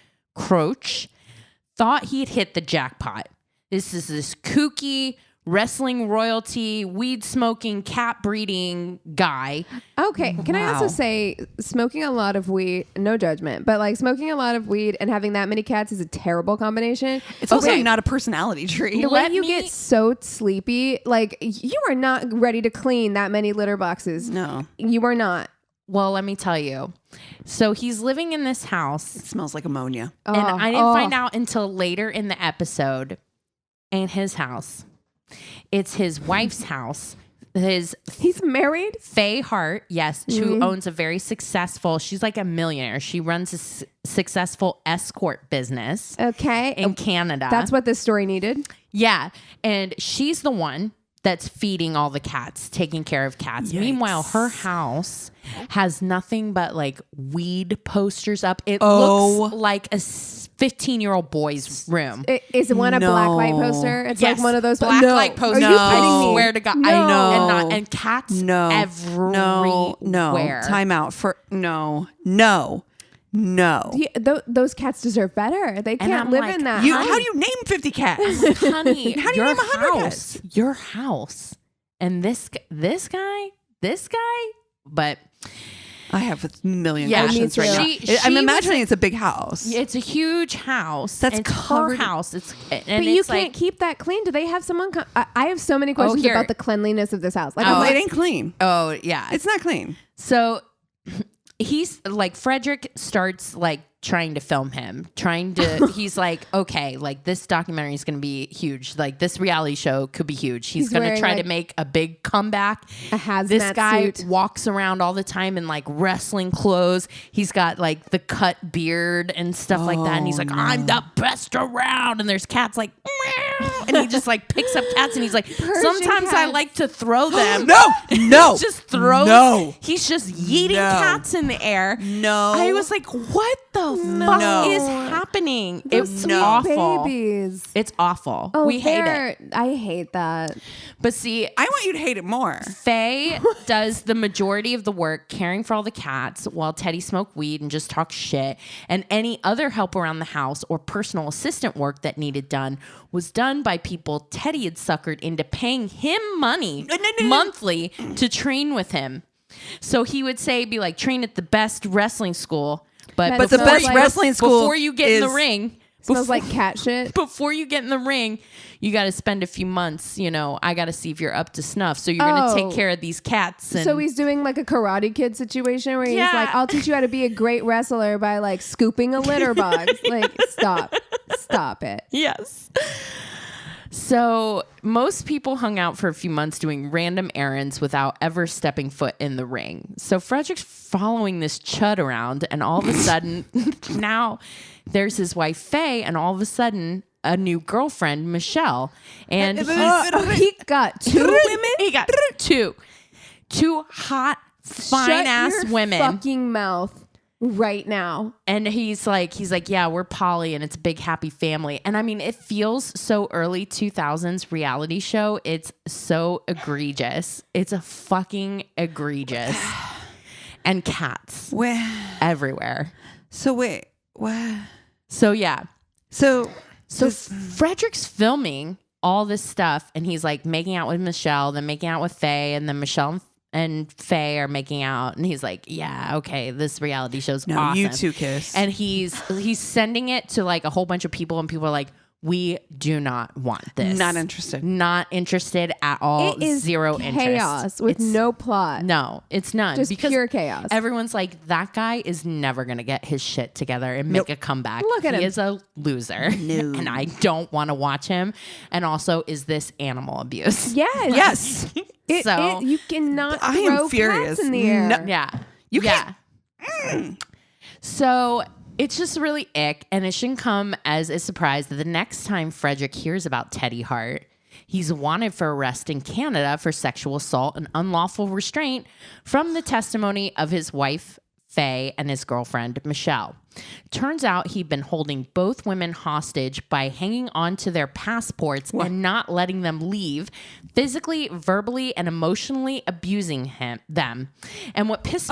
thought he'd hit the jackpot. This is this kooky wrestling royalty, weed smoking, cat breeding guy. Okay. Can I also Wow. say smoking a lot of weed, no judgment, but like smoking a lot of weed and having that many cats is a terrible combination. It's also Okay. not a personality trait. The way Let you me- get so sleepy, like you are not ready to clean that many litter boxes. No. You are not. Well, let me tell you. So he's living in this house. It smells like ammonia. And I didn't find out until later in the episode. Ain't his house. It's his wife's house. He's married. Faye Hart, yes, who owns a very successful, she's like a millionaire. She runs a successful escort business Okay. in Canada. That's what this story needed. Yeah. And she's the one that's feeding all the cats, taking care of cats. Yikes. Meanwhile, her house has nothing but like weed posters up. It looks like a 15-year-old boy's room. Is one a black light No. poster? It's Yes, like one of those black light posters. Are you No. kidding me? I swear to God, No. I know, and cats No. everywhere. No. Time out. No. Those cats deserve better. They can't I'm live like, in that. How do you name 50 cats? honey, How do you your name 100 house, your house, and this guy, but I have a million Yeah, questions me right too. now. I'm was imagining it's a big house. it's a huge house. That's it's her covered- house. It's but and you it's can't like, keep that clean. Do they have someone? I have so many questions here. about the cleanliness of this house. Like, Oh, I'm it like, ain't clean. oh yeah, It's not clean. so he's like Frederick starts like trying to film him, he's like, okay, like this documentary is going to be huge. Like this reality show could be huge. He's going to wearing, try like, to make a big comeback. a hazmat This guy suit. walks around all the time in like wrestling clothes. He's got like the cut beard and stuff like that. And he's like, I'm the best around. And there's cats like, meow. and he just like picks up cats and he's like, sometimes I cats. like to throw them. No. He just throws. No. He's just yeeting cats in the air. No. I was like, what the fuck is happening? It's awful. Babies. It's awful. Oh, we hate it. I hate that. But see, I want you to hate it more. Faye does the majority of the work caring for all the cats while Teddy smoked weed and just talked shit. And any other help around the house or personal assistant work that needed done was done by people Teddy had suckered into paying him money monthly to train with him. So he would be like, train at the best wrestling school. But the best wrestling school before you get in the ring. Smells like cat shit. Before you get in the ring, you got to spend a few months. I got to see if you're up to snuff. So you're going to take care of these cats. And so he's doing like a Karate Kid situation where he's like, I'll teach you how to be a great wrestler by like scooping a litter box. Like, stop it. Yes. So most people hung out for a few months doing random errands without ever stepping foot in the ring. So Frederick's following this chud around, and all of a sudden, now there's his wife Faye, and all of a sudden, a new girlfriend, Michelle. And he got two women. He got two hot, fine ass women. Fucking mouth. Right now. And he's like, yeah, we're poly and it's a big happy family. And I mean, it feels so early 2000s reality show. It's so egregious. It's a fucking egregious. And cats everywhere. So wait, what? So yeah. So Frederick's filming all this stuff and he's like making out with Michelle, then making out with Faye, and then Michelle and Faye are making out, and he's like, yeah, okay, this reality show's awesome. You two kiss. And he's sending it to like a whole bunch of people, and people are like, we do not want this. Not interested. Not interested at all. It is Zero chaos interest. with no plot. No, it's none. Just because pure chaos. Everyone's like, that guy is never going to get his shit together and make a comeback. Look at him. He is a loser. No. And I don't want to watch him. And also, is this animal abuse? Yes. Yes. You cannot I am throw furious. cats in the air. No. Yeah. You yeah. can't. So it's just really ick, and it shouldn't come as a surprise that the next time Frederick hears about Teddy Hart, he's wanted for arrest in Canada for sexual assault and unlawful restraint from the testimony of his wife, Faye, and his girlfriend, Michelle. Turns out he'd been holding both women hostage by hanging on to their passports and not letting them leave, physically, verbally, and emotionally abusing them. And what pissed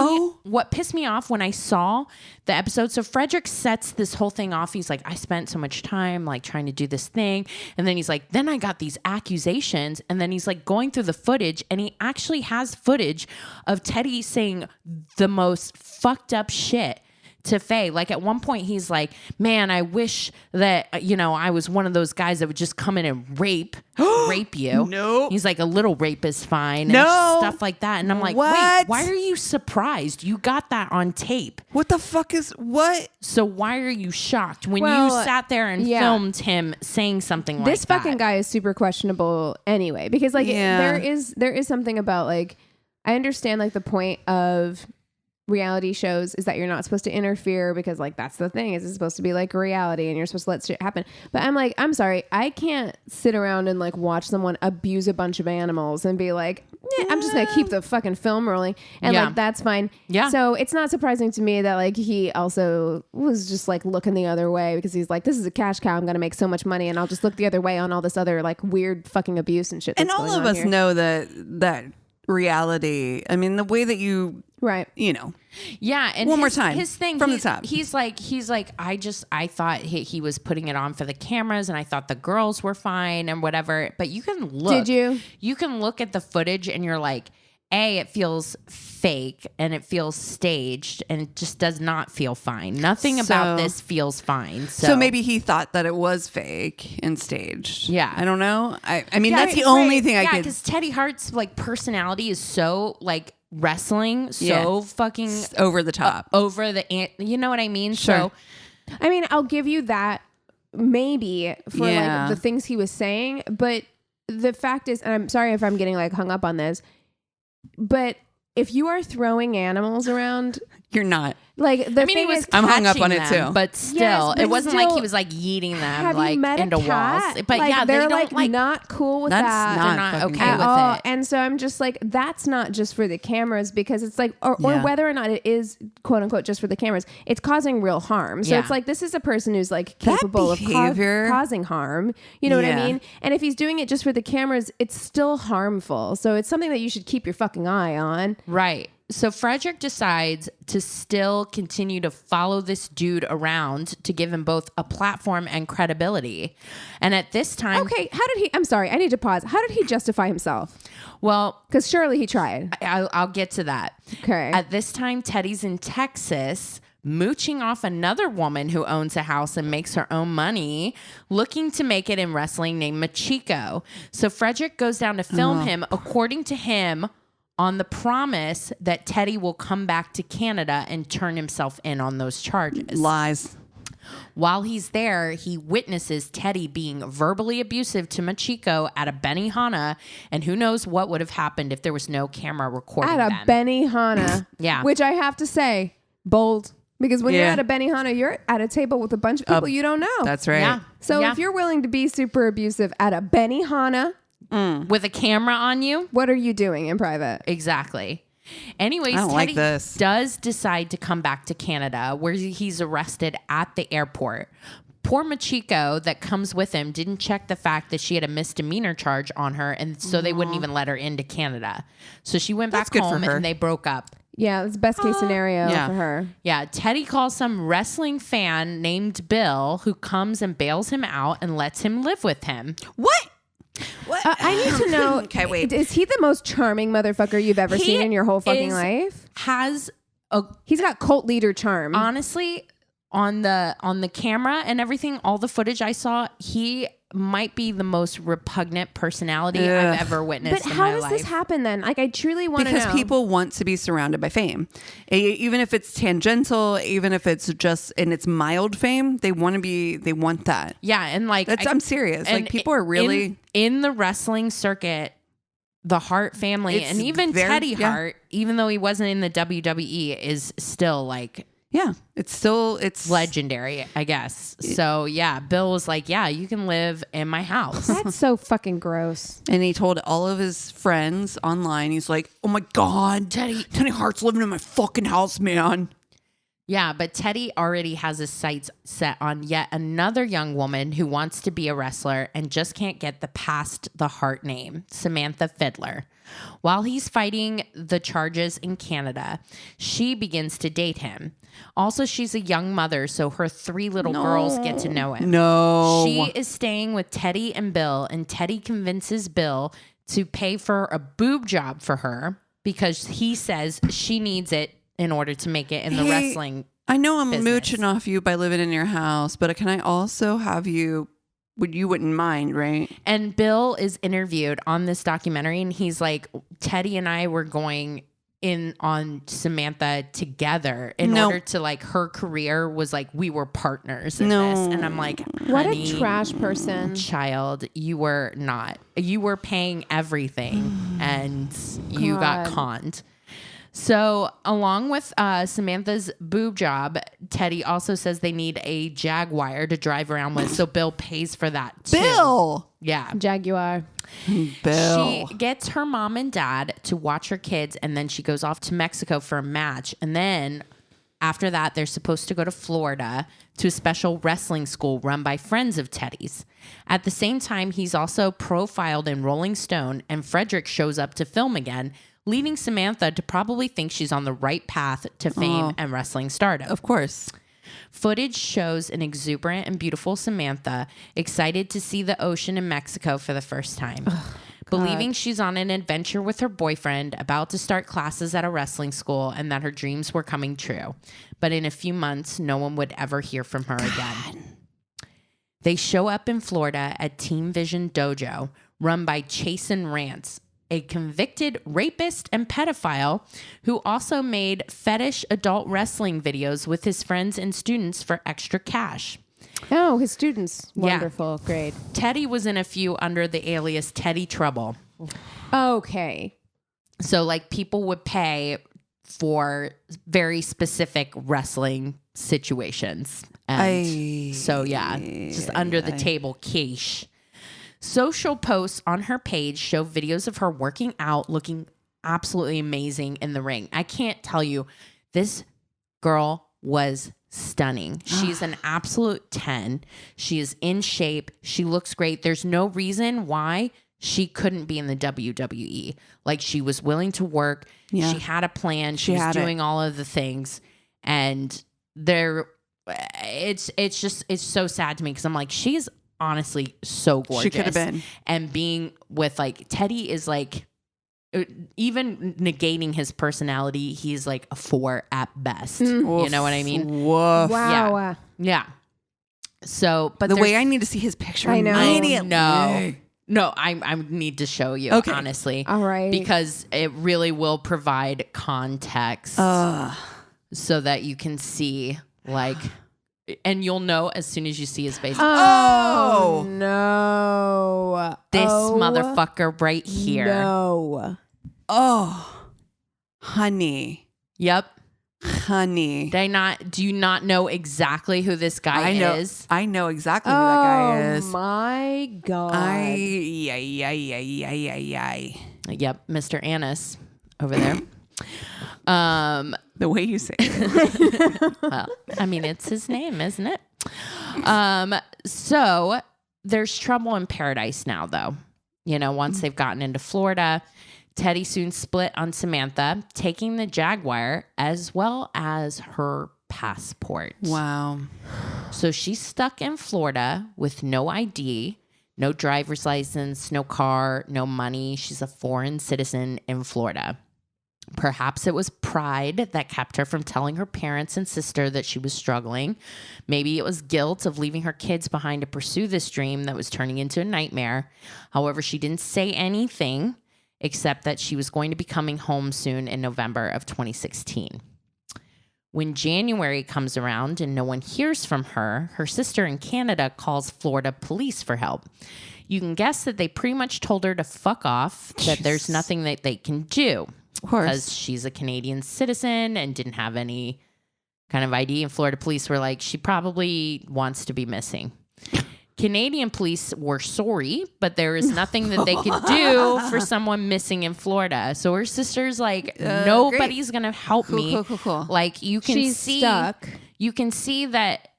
me off when I saw the episode, so Frederick sets this whole thing off. He's like, I spent so much time like trying to do this thing. And then he's like, then I got these accusations. And then he's like going through the footage, and he actually has footage of Teddy saying the most fucked up shit to Faye. Like at one point he's like, man, I wish that, I was one of those guys that would just come in and rape you. No. He's like, a little rape is fine. No. And stuff like that. And I'm like, wait, What? why are you surprised? You got that on tape. what the fuck is what? So why are you shocked when Well, you sat there and filmed him saying something like This that? fucking guy is super questionable anyway, because like Yeah. there is something about like, I understand like the point of reality shows is that you're not supposed to interfere because like that's the thing, is it's supposed to be like reality and you're supposed to let shit happen. But I'm like, I'm sorry, I can't sit around and like watch someone abuse a bunch of animals and be like, I'm just gonna keep the fucking film rolling and like that's fine. Yeah. So it's not surprising to me that like he also was just like looking the other way because he's like, this is a cash cow, I'm gonna make so much money and I'll just look the other way on all this other like weird fucking abuse and shit. And that's all going of on us here. know that reality. I mean, the way that you, Right. Yeah, and One more time, his thing from the top. He's like, I thought he was putting it on for the cameras, and I thought the girls were fine and whatever. But you can look. Did you? You can look at the footage, and you're like, it feels fake and it feels staged, and it just does not feel fine. Nothing about this feels fine. so maybe he thought that it was fake and staged. Yeah. I don't know. I mean, that's the only thing I could. because Teddy Hart's like personality is so like wrestling, so fucking over the top. over the you know what I mean? Sure. So I mean, I'll give you that maybe for Yeah. like the things he was saying, but the fact is, and I'm sorry if I'm getting like hung up on this, but if you are throwing animals around You're not. Like the I mean, he thing was is, I'm hung up on catching it them, too. but still, Yes, but it wasn't like still, he was like yeeting them have like you met into a cat? walls. But like, yeah, they're they don't like not cool with That's that. not they're not fucking okay At with all. it. And so I'm just like, that's not just for the cameras because it's like, or Yeah. whether or not it is quote unquote just for the cameras, it's causing real harm. So Yeah. it's like, this is a person who's like That capable of behavior- causing harm. You know what I Yeah. mean? And if he's doing it just for the cameras, it's still harmful. So it's something that you should keep your fucking eye on. Right. So Frederick decides to still continue to follow this dude around to give him both a platform and credibility. And at this time, Okay, how did he? I'm sorry, I need to pause. How did he justify himself? well, Because surely he tried. I'll get to that. Okay. At this time, Teddy's in Texas, mooching off another woman who owns a house and makes her own money, looking to make it in wrestling named Machiko. So Frederick goes down to film him, according to him, on the promise that Teddy will come back to Canada and turn himself in on those charges. Lies. While he's there, he witnesses Teddy being verbally abusive to Machiko at a Benihana, and who knows what would have happened if there was no camera recording At a them. Benihana. Yeah. Which I have to say, bold. Because when you're Yeah. at a Benihana, you're at a table with a bunch of people you don't know. That's right. Yeah. So Yeah. if you're willing to be super abusive at a Benihana, With a camera on you? what are you doing in private? Exactly. Anyways, I don't Teddy like this. does decide to come back to Canada, where he's arrested at the airport. Poor Machiko that comes with him didn't check the fact that she had a misdemeanor charge on her, and so they wouldn't even let her into Canada. So she went That's back good for home her. and they broke up. Yeah, it's best case scenario yeah. for her. Yeah, Teddy calls some wrestling fan named Bill who comes and bails him out and lets him live with him. What? What? I need to know. Okay, wait. Is he the most charming motherfucker you've ever He seen in your whole fucking is- life? Has a He's got cult leader charm. honestly on the camera and everything, all the footage I saw, he might be the most repugnant personality I've ever witnessed but in how my does life. this happen then? Like, I truly want to know. Because people want to be surrounded by fame. Even if it's tangential, even if it's just in its mild fame, they want that. Yeah, and like I'm serious. and Like people are really in the wrestling circuit. The Hart family It's and even very- Teddy yeah. Hart, even though he wasn't in the WWE, is still like it's legendary, I guess. So yeah, Bill was like, "Yeah, you can live in my house." That's so fucking gross. And he told all of his friends online, he's like, "Oh my God, Teddy Hart's living in my fucking house, man." Yeah, but Teddy already has his sights set on yet another young woman who wants to be a wrestler and just can't get past the Hart name, Samantha Fiddler. While he's fighting the charges in Canada, she begins to date him. Also, she's a young mother, so her 3 little girls get to know him. No. She is staying with Teddy and Bill, and Teddy convinces Bill to pay for a boob job for her because he says she needs it in order to make it in the Hey, wrestling. I know I'm business. mooching off you by living in your house, but can I also have you? You wouldn't mind, right? And Bill is interviewed on this documentary, and he's like, Teddy and I were going in on Samantha together in No. order to like her career was like we were partners in No. this. And I'm like, What honey, a trash person. child, you were not. You were paying everything and you got God. conned. So along with Samantha's boob job, Teddy also says they need a Jaguar to drive around with. So Bill pays for that too. Bill. Yeah. Jaguar. Bill. She gets her mom and dad to watch her kids, and then she goes off to Mexico for a match. And then after that, they're supposed to go to Florida to a special wrestling school run by friends of Teddy's. At the same time, he's also profiled in Rolling Stone, and Frederick shows up to film again, leading Samantha to probably think she's on the right path to fame and wrestling stardom. Of course. Footage shows an exuberant and beautiful Samantha excited to see the ocean in Mexico for the first time. Believing she's on an adventure with her boyfriend, about to start classes at a wrestling school, and that her dreams were coming true. But in a few months, no one would ever hear from her again. They show up in Florida at Team Vision Dojo, run by Chasen Rance, a convicted rapist and pedophile who also made fetish adult wrestling videos with his friends and students for extra cash. Oh, his students. Yeah. Wonderful. Great. Teddy was in a few under the alias Teddy Trouble. Okay. So like people would pay for very specific wrestling situations. And so yeah, just under the table quiche. Social posts on her page show videos of her working out, looking absolutely amazing in the ring. I can't tell you, this girl was stunning. She's an absolute 10. She is in shape. She looks great. There's no reason why she couldn't be in the WWE. Like, she was willing to work. Yeah. She had a plan. She was doing all of the things. And it's so sad to me because I'm like, she's honestly so gorgeous. She could have been. And being with like Teddy is like, even negating his personality, he's like a 4 at best. You know what I mean? Woof. Wow. Yeah. So, but The way I need to see his picture. I know. Immediately. No, I need to show you, honestly. All right. Because it really will provide context so that you can see, like, and you'll know as soon as you see his face. Oh, no. This motherfucker right here. No. Oh, honey. Yep. Honey. Do you not know exactly who this guy is? I know exactly who that guy is. Oh my God. Yep, Mr. Annis over there. The way you say it. Well, I mean, it's his name, isn't it? So there's trouble in paradise now, though. You know, once they've gotten into Florida, Teddy soon split on Samantha, taking the Jaguar as well as her passport. Wow. So she's stuck in Florida with no ID, no driver's license, no car, no money. She's a foreign citizen in Florida. Perhaps it was pride that kept her from telling her parents and sister that she was struggling. Maybe it was guilt of leaving her kids behind to pursue this dream that was turning into a nightmare. However, she didn't say anything except that she was going to be coming home soon in November of 2016. When January comes around and no one hears from her, her sister in Canada calls Florida police for help. You can guess that they pretty much told her to fuck off, that there's nothing that they can do. Of course. Because she's a Canadian citizen and didn't have any kind of ID. And Florida police were like, she probably wants to be missing. Canadian police were sorry, but there is nothing that they could do for someone missing in Florida. So her sister's like, nobody's going to help me. Cool. Like, you can She's see, stuck. You can see that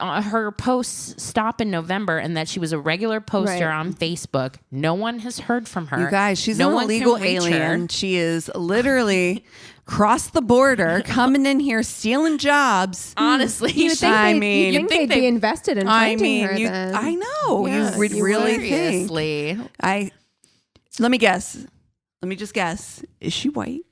her posts stop in November and that she was a regular poster on Facebook. No one has heard from her. You guys, she's no an one illegal can reach alien. her. She is literally crossed the border, coming in here, stealing jobs. Honestly, You would think I they'd, mean, you'd think they'd be invested in finding her then. I know. Yes, you would you really would. think. Seriously. Let me guess. Let me just guess. Is she white?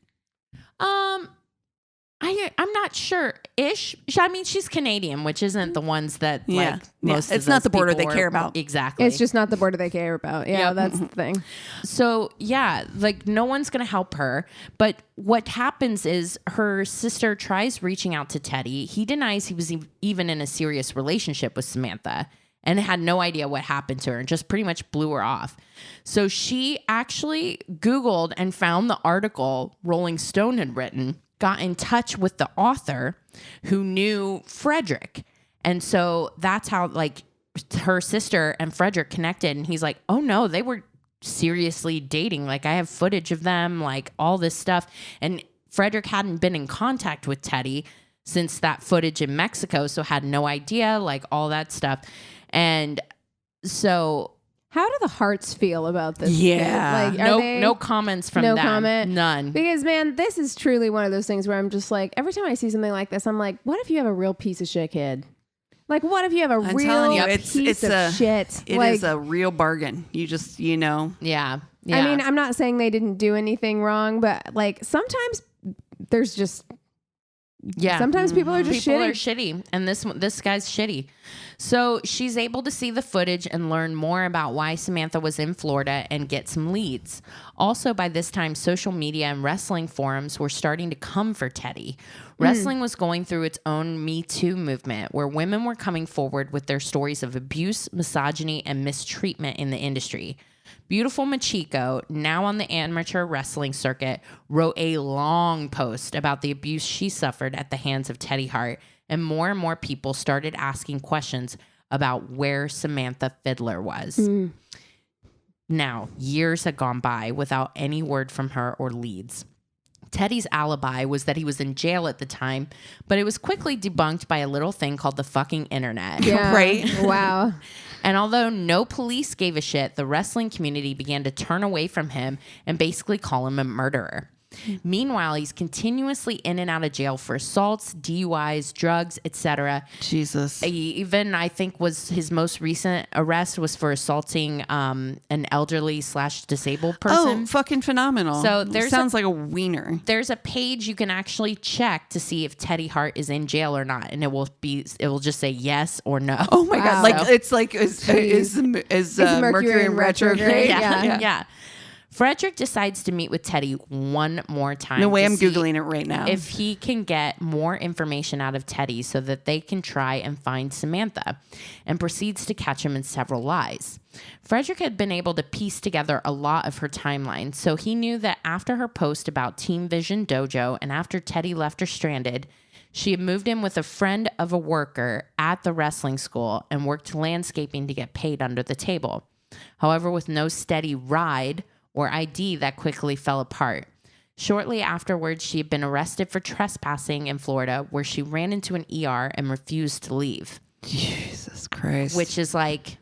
I'm not sure. Ish. I mean, she's Canadian, which isn't the ones that like most. It's of not those the border people they care about. Exactly. It's just not the border they care about. Yeah, Yep. that's the thing. So yeah, like no one's gonna help her. But what happens is her sister tries reaching out to Teddy. He denies he was even in a serious relationship with Samantha and had no idea what happened to her and just pretty much blew her off. So she actually Googled and found the article Rolling Stone had written, got in touch with the author who knew Frederick. And so that's how like her sister and Frederick connected. And he's like, oh no, they were seriously dating. Like I have footage of them, like all this stuff. And Frederick hadn't been in contact with Teddy since that footage in Mexico. So had no idea, like all that stuff. And so How do the Harts feel about this? Yeah. Like, are they, no comments from no them. comment? None. Because man, this is truly one of those things where I'm just like, every time I see something like this, I'm like, what if you have a real piece of shit kid? Like, what if you have a I'm real telling you, piece of shit? It like, is a real bargain. You just, Yeah. I mean, I'm not saying they didn't do anything wrong, but like sometimes there's just sometimes people are just People shitty. are shitty, and this guy's shitty. So she's able to see the footage and learn more about why Samantha was in Florida and get some leads. Also, by this time, social media and wrestling forums were starting to come for Teddy. Wrestling was going through its own Me Too movement, where women were coming forward with their stories of abuse, misogyny, and mistreatment in the industry. Beautiful Machiko, now on the amateur wrestling circuit, wrote a long post about the abuse she suffered at the hands of Teddy Hart, and more people started asking questions about where Samantha Fiddler was. Now, years had gone by without any word from her or leads. Teddy's alibi was that he was in jail at the time, but it was quickly debunked by a little thing called the fucking internet. Yeah. Right? Wow. And although no police gave a shit, the wrestling community began to turn away from him and basically call him a murderer. Meanwhile, he's continuously in and out of jail for assaults, DUIs, drugs, etc. Jesus. He even, I think, was his most recent arrest was for assaulting an elderly / disabled person. Oh, fucking phenomenal. So there's sounds like a wiener. There's a page you can actually check to see if Teddy Hart is in jail or not, and it will just say yes or no. Oh my God. Wow. Like, it's like, is Mercury in retrograde? Yeah. Frederick decides to meet with Teddy one more time. No way, to I'm see Googling it right now. if he can get more information out of Teddy so that they can try and find Samantha, and proceeds to catch him in several lies. Frederick had been able to piece together a lot of her timeline, so he knew that after her post about Team Vision Dojo and after Teddy left her stranded, she had moved in with a friend of a worker at the wrestling school and worked landscaping to get paid under the table. However, with no steady ride or ID, that quickly fell apart. Shortly afterwards, she had been arrested for trespassing in Florida, where she ran into an ER and refused to leave. Jesus Christ. Which is like,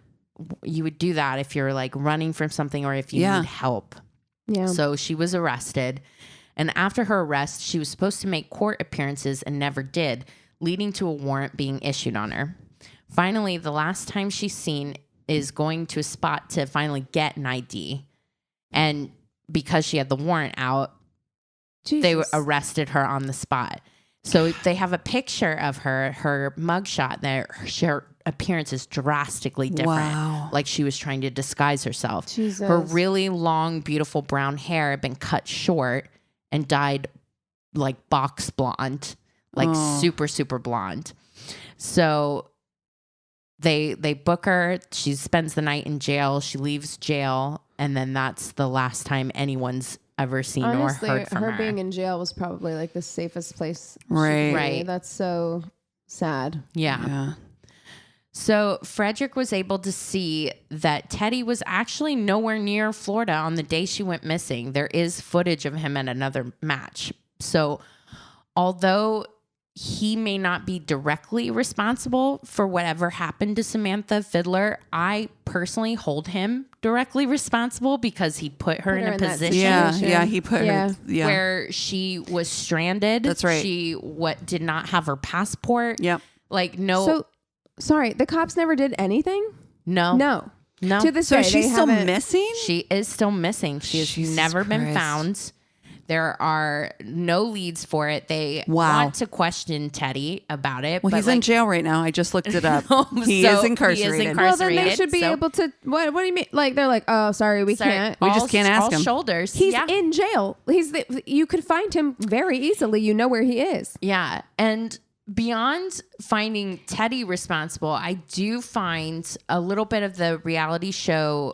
you would do that if you're like running from something or if you need help. Yeah. So she was arrested. And after her arrest, she was supposed to make court appearances and never did, leading to a warrant being issued on her. Finally, the last time she's seen is going to a spot to finally get an ID. And because she had the warrant out, they arrested her on the spot. So they have a picture of her mugshot there. Her appearance is drastically different. Wow. Like she was trying to disguise herself. Jesus. Her really long, beautiful brown hair had been cut short and dyed like box blonde, like super, super blonde. So they book her. She spends the night in jail. She leaves jail. And then that's the last time anyone's ever seen Honestly, or heard from her. her being in jail was probably like the safest place. Right. Right. That's so sad. Yeah. So Frederick was able to see that Teddy was actually nowhere near Florida on the day she went missing. There is footage of him at another match. So although he may not be directly responsible for whatever happened to Samantha Fiddler, I personally hold him directly responsible because he put her in a in that position Yeah, he put her. Yeah. where she was stranded. That's right. She did not have her passport. Yep. Like no. So, sorry, the cops never did anything? No. No. No. To this So day, she's they still haven't- missing? She is still missing. She has Jesus never been Christ. found. There are no leads for it. They Wow. want to question Teddy about it. Well, but he's in jail right now. I just looked it up. He So is incarcerated. Well, then they incarcerated, should be so- able to. What do you mean? Like they're like, oh, sorry, we Sorry, can't. We just can't ask all him. shoulders. He's yeah. in jail. You could find him very easily. You know where he is. Yeah. And beyond finding Teddy responsible, I do find a little bit of the reality show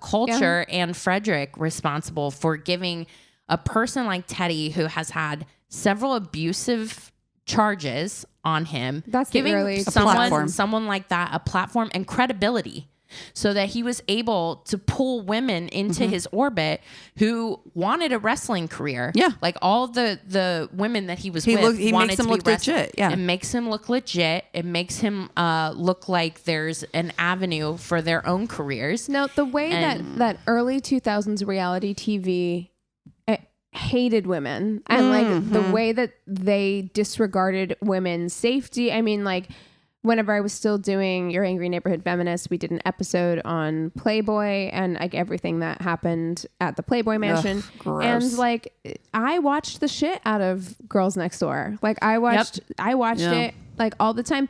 culture and Frederick responsible for giving a person like Teddy, who has had several abusive charges on him, That's the giving early- someone like that a platform and credibility, so that he was able to pull women into his orbit who wanted a wrestling career. Yeah. Like all the women that he was He with makes wanted them to be look wrestling. legit, yeah. It makes him look legit. It makes him look like there's an avenue for their own careers. Now, the way And- that early 2000s reality TV hated women and like the way that they disregarded women's safety. I mean, like whenever I was still doing Your Angry Neighborhood Feminist, we did an episode on Playboy and like everything that happened at the Playboy Mansion. gross. And like I watched the shit out of Girls Next Door. Like I watched Yeah. it like all the time.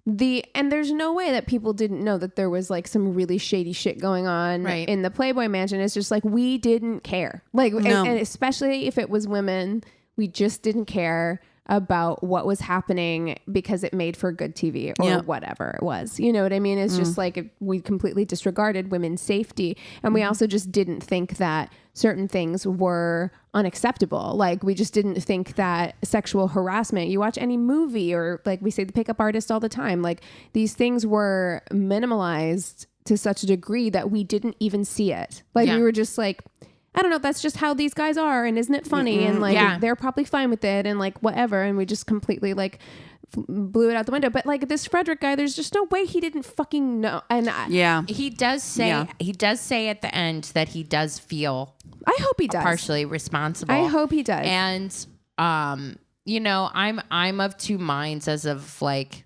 And there's no way that people didn't know that there was like some really shady shit going on Right. in the Playboy Mansion. It's just like we didn't care. Like No. and especially if it was women, we just didn't care. about what was happening because it made for good TV or whatever it was. You know what I mean? It's just like we completely disregarded women's safety. And we also just didn't think that certain things were unacceptable. Like we just didn't think that sexual harassment, you watch any movie or like we say the pickup artist all the time, like these things were minimalized to such a degree that we didn't even see it. Like we were just like, I don't know, that's just how these guys are. And isn't it funny? And like, they're probably fine with it and like whatever. And we just completely like blew it out the window. But like this Frederick guy, there's just no way he didn't fucking know. And he does say at the end that he does feel, I hope he does, partially responsible. I hope he does. And, you know, I'm of two minds as of like,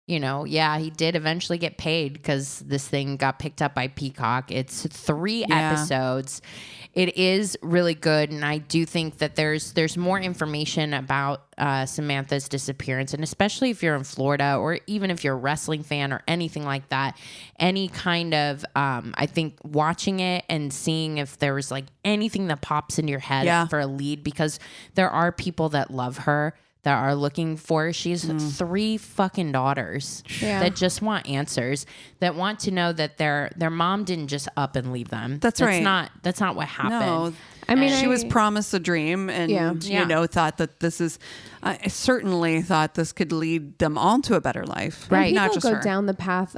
you know, he did eventually get paid because this thing got picked up by Peacock. It's 3 episodes. It is really good, and I do think that there's more information about Samantha's disappearance, and especially if you're in Florida or even if you're a wrestling fan or anything like that, any kind of I think watching it and seeing if there was like anything that pops into your head for a lead, because there are people that love her, that are looking for. She's 3 fucking daughters that just want answers, that want to know that their mom didn't just up and leave them. That's right. That's not what happened. No. I mean, she was promised a dream and, you know, thought that this is, I certainly thought this could lead them all to a better life. Right. People Not just go her. down the path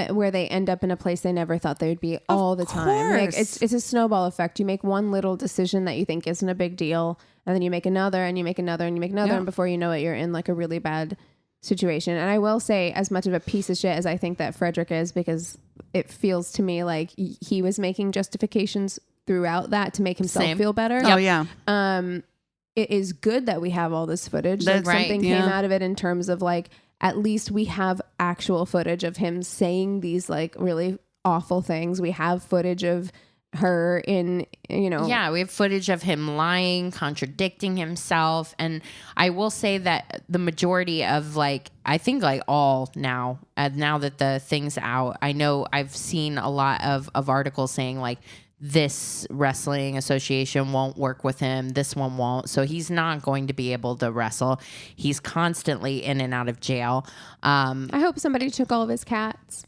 where they end up in a place they never thought they would be all the time. Like it's a snowball effect. You make one little decision that you think isn't a big deal, and then you make another and you make another and you make another. And before you know it, you're in like a really bad situation. And I will say, as much of a piece of shit as I think that Frederick is, because it feels to me like he was making justifications throughout that to make himself feel better. Oh yeah. It is good that we have all this footage. Like something came out of it in terms of like, at least we have actual footage of him saying these like really awful things. We have footage of her in, you know. Yeah, we have footage of him lying, contradicting himself. And I will say that the majority of like, I think like all now that the thing's out, I know I've seen a lot of articles saying like, this wrestling association won't work with him. This one won't. So he's not going to be able to wrestle. He's constantly in and out of jail. I hope somebody took all of his cats.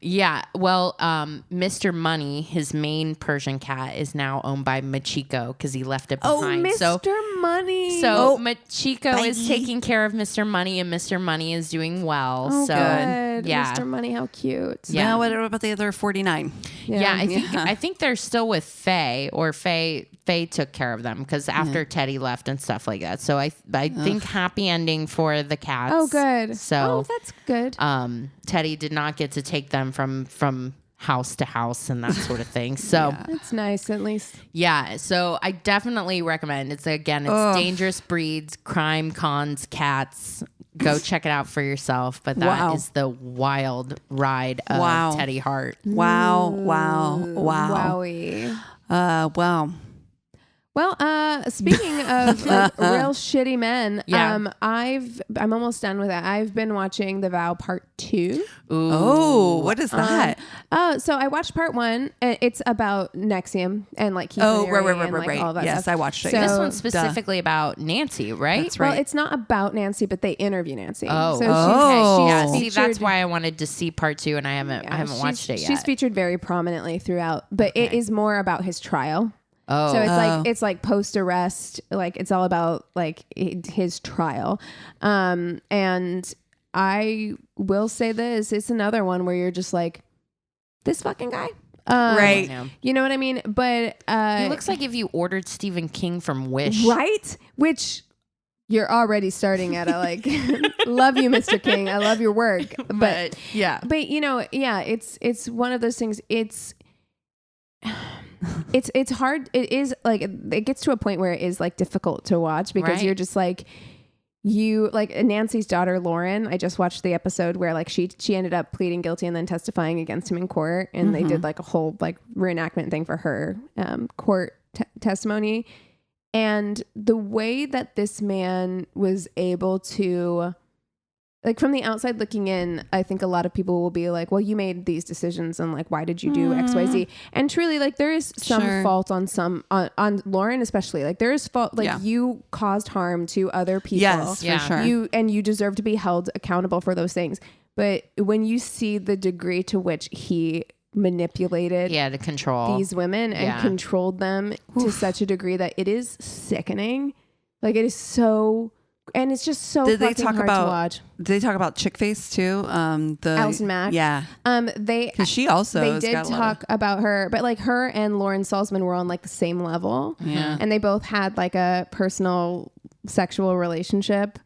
Yeah. Well, Mr. Money, his main Persian cat, is now owned by Machiko because he left it behind. Oh, Mr. Money. So Machiko is taking care of Mr. Money, and Mr. Money is doing well. Oh, so good. yeah, Mr. Money, how cute. Yeah. Now what about the other 49? Yeah, I think they're still with Faye, or Faye took care of them because after Teddy left and stuff like that. So I think happy ending for the cats. Oh, good. So that's good. Teddy did not get to take them from house to house and that sort of thing. So that's nice, at least. Yeah. So I definitely recommend. It's Dangerous Breeds, Crime Cons, Cats. Go check it out for yourself. But that is the wild ride of Teddy Hart. Wow. Wowie. Wow. Well, speaking of like real shitty men, I'm almost done with that. I've been watching The Vow Part 2. Ooh. Oh, what is that? So I watched Part 1. It's about NXIVM and like Keegan and like all that yes, stuff. I watched it. So, This one's specifically about Nancy, right? That's right. Well, it's not about Nancy, but they interview Nancy. Oh. So Yeah, she's see, that's why I wanted to see Part 2, and I haven't watched it yet. She's featured very prominently throughout, but it is more about his trial. Oh, So it's like post arrest, like it's all about like his trial. And I will say this, it's another one where you're just like, this fucking guy. Right. You know what I mean? But he looks like if you ordered Stephen King from Wish. Right? Which you're already starting at a like, love you, Mr. King. I love your work. But you know, it's one of those things. It's hard. It is like, it gets to a point where it is like difficult to watch because you're just like, Nancy's daughter, Lauren, I just watched the episode where like she ended up pleading guilty and then testifying against him in court. And they did like a whole like reenactment thing for her court testimony. And the way that this man was able to like from the outside looking in, I think a lot of people will be like, well, you made these decisions and like, why did you do X, Y, Z? And truly, like there is some fault on on Lauren, especially. Like there is fault, like you caused harm to other people. Yes, for sure. You deserve to be held accountable for those things. But when you see the degree to which he manipulated to control these women and controlled them to such a degree that it is sickening. Like it is so... And it's just so fucking hard to watch. Did they talk about chick face too? The Allison Mack. Yeah. Because she also they did talk about her, but like her and Lauren Salzman were on like the same level. Yeah. And they both had like a personal sexual relationship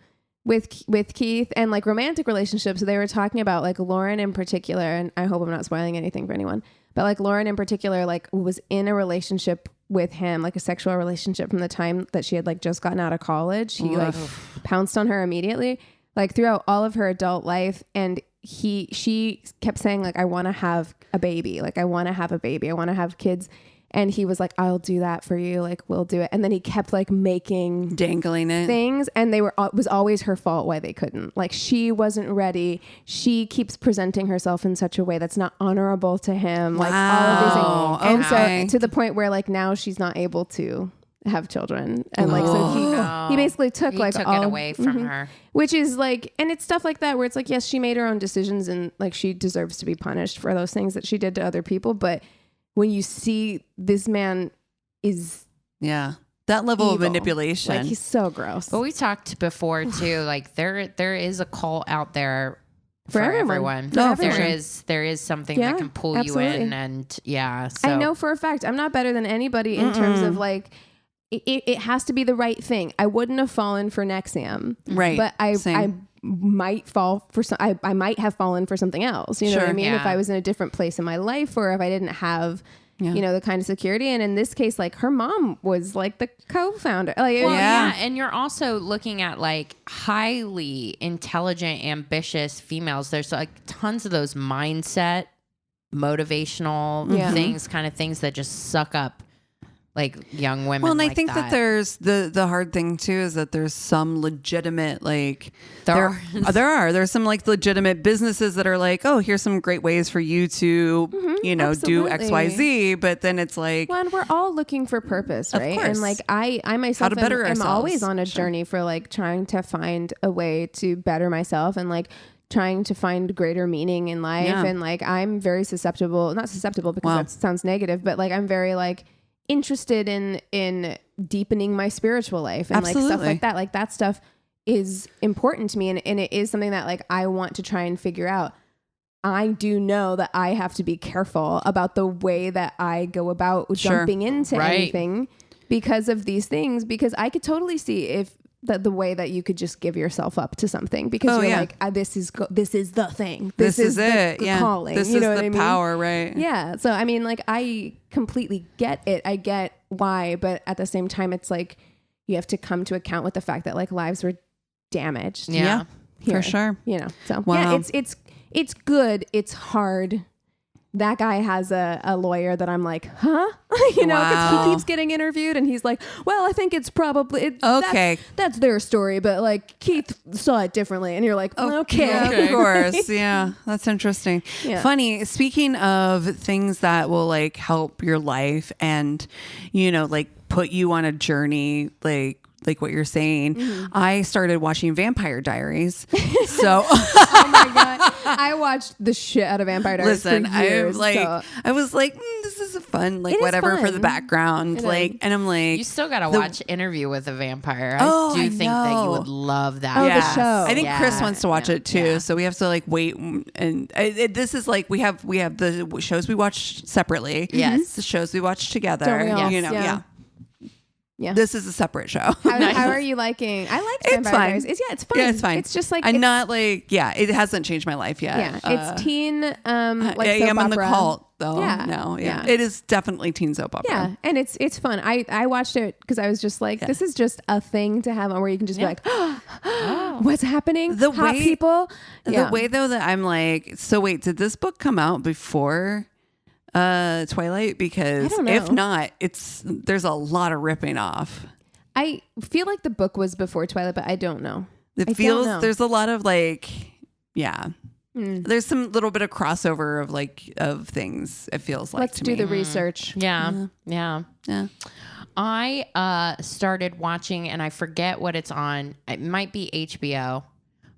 with Keith and like romantic relationships. So they were talking about like Lauren in particular, and I hope I'm not spoiling anything for anyone, but like Lauren in particular, like was in a relationship with him, like a sexual relationship from the time that she had like just gotten out of college. He like pounced on her immediately, like throughout all of her adult life. And she kept saying like, I want to have a baby. Like I want to have a baby. I want to have kids. And he was like, I'll do that for you. Like, we'll do it. And then he kept like dangling it things. And it was always her fault why they couldn't. Like she wasn't ready. She keeps presenting herself in such a way that's not honorable to him. Like all of these things. And so to the point where like now she's not able to have children. And like, so he basically took it away from her. Which is like, and it's stuff like that where it's like, yes, she made her own decisions and like she deserves to be punished for those things that she did to other people. But when you see this man is that level evil. of manipulation, like he's so gross. But we talked before too, like there is a call out there for everyone. No, there is something that can pull you in, and so I know for a fact I'm not better than anybody in terms of like it has to be the right thing. I wouldn't have fallen for Nexium, right? But I might fall for I might have fallen for something else. You know what I mean? If I was in a different place in my life, or if I didn't have, you know, the kind of security. And in this case, like her mom was like the co-founder. Like, and you're also looking at like highly intelligent, ambitious females. There's like tons of those mindset, motivational things, kind of things that just suck up like young women. Well, and like I think that there's the hard thing too is that there's some legitimate like there's some like legitimate businesses that are like, oh, here's some great ways for you to you know do XYZ, but then it's like, well, and we're all looking for purpose, right? Of course. And like I myself am always on a journey for like trying to find a way to better myself and like trying to find greater meaning in life. And like I'm very not susceptible because that sounds negative, but like I'm very like interested in deepening my spiritual life and like stuff like that. Like that stuff is important to me, and it is something that like I want to try and figure out. I do know that I have to be careful about the way that I go about jumping into anything because of these things, because I could totally see if the way that you could just give yourself up to something because you're like, this is the thing. This is it. The calling. This is the power, right? Yeah. So, I mean, like, I completely get it. I get why. But at the same time, it's like you have to come to account with the fact that, like, lives were damaged. Yeah, for sure. You know, so, yeah, it's good. It's hard. That guy has a lawyer that I'm like, huh? You know, 'cause he keeps getting interviewed and he's like, well, I think it's probably that's their story, but like Keith saw it differently. And you're like, okay. Of course. Yeah. That's interesting. Yeah. Funny. Speaking of things that will like help your life and, you know, like put you on a journey, like what you're saying, I started watching Vampire Diaries. So, oh my God, I watched the shit out of Vampire Diaries. Listen, for years, I was like, this is a fun, like whatever for the background. And I'm like, you still got to watch Interview with a Vampire. I do think that you would love that. The show. I think Chris wants to watch it too. So we have to like wait. And this is like, we have the shows we watch separately. Yes. The shows we watch together. You know, yeah. This is a separate show. How are you liking? I like Vampire Diaries. It's fun. Yeah, it's fine. It's just like I'm not like it hasn't changed my life yet. Yeah, it's teen like soap I'm in the opera. cult though. Yeah. No, it is definitely teen soap opera. Yeah, and it's fun. I watched it because I was just like, this is just a thing to have on where you can just be like, what's happening? The Hot way, people. The way though that I'm like, so wait, did this book come out before Twilight? Because if not, there's a lot of ripping off. I feel like the book was before Twilight, but I don't know. It feels there's a lot of like, there's some little bit of crossover of like of things. It feels like. Let's do the research. Yeah. I started watching, and I forget what it's on. It might be HBO.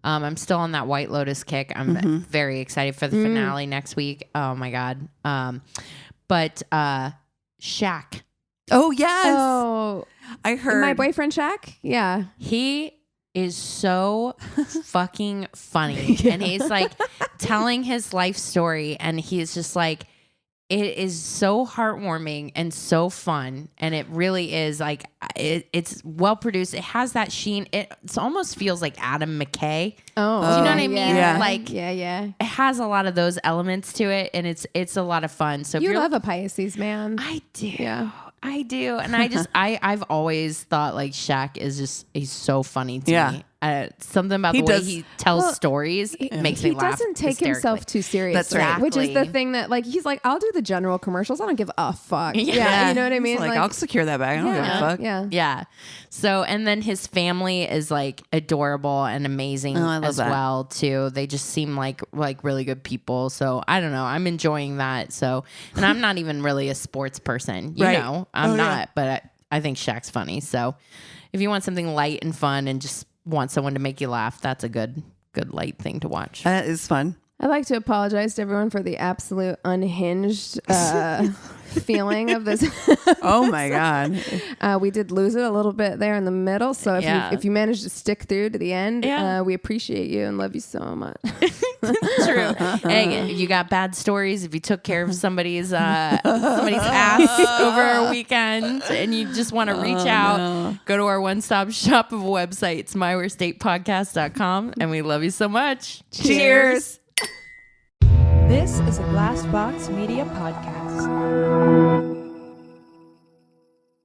I'm still on that White Lotus kick. I'm very excited for the finale next week. Oh my God. But Shaq. Oh yes. Oh, I heard my boyfriend Shaq. Yeah. He is so fucking funny. And he's like telling his life story, and he's just like, it is so heartwarming and so fun. And it really is like, it's well produced. It has that sheen. It almost feels like Adam McKay. Oh, do you know what I mean? Yeah. Like, yeah. It has a lot of those elements to it, and it's a lot of fun. So if You you're, love a Pisces, man. I do. Yeah. I do. And I've always thought like Shaq he's so funny to me. Something about the way he tells stories makes me laugh. He doesn't take himself too seriously. That's right. Which is the thing that like, he's like, I'll do the general commercials. I don't give a fuck. Yeah. You know what I mean? Like, I'll secure that bag. I don't give a fuck. Yeah. Yeah. So, and then his family is like adorable and amazing as well too. They just seem like really good people. So I don't know. I'm enjoying that. So, and I'm not even really a sports person, you know, I'm not, but I think Shaq's funny. So if you want something light and fun and just want someone to make you laugh, that's a good light thing to watch. That is fun. I'd like to apologize to everyone for the absolute unhinged feeling of this. Oh my God. We did lose it a little bit there in the middle. So if you managed to stick through to the end, we appreciate you and love you so much. True. Hey, you got bad stories. If you took care of somebody's ass over a weekend and you just want to reach out, go to our one-stop shop of a website. It's myworstatepodcast.com, and we love you so much. Cheers. This is a Glass Box Media Podcast.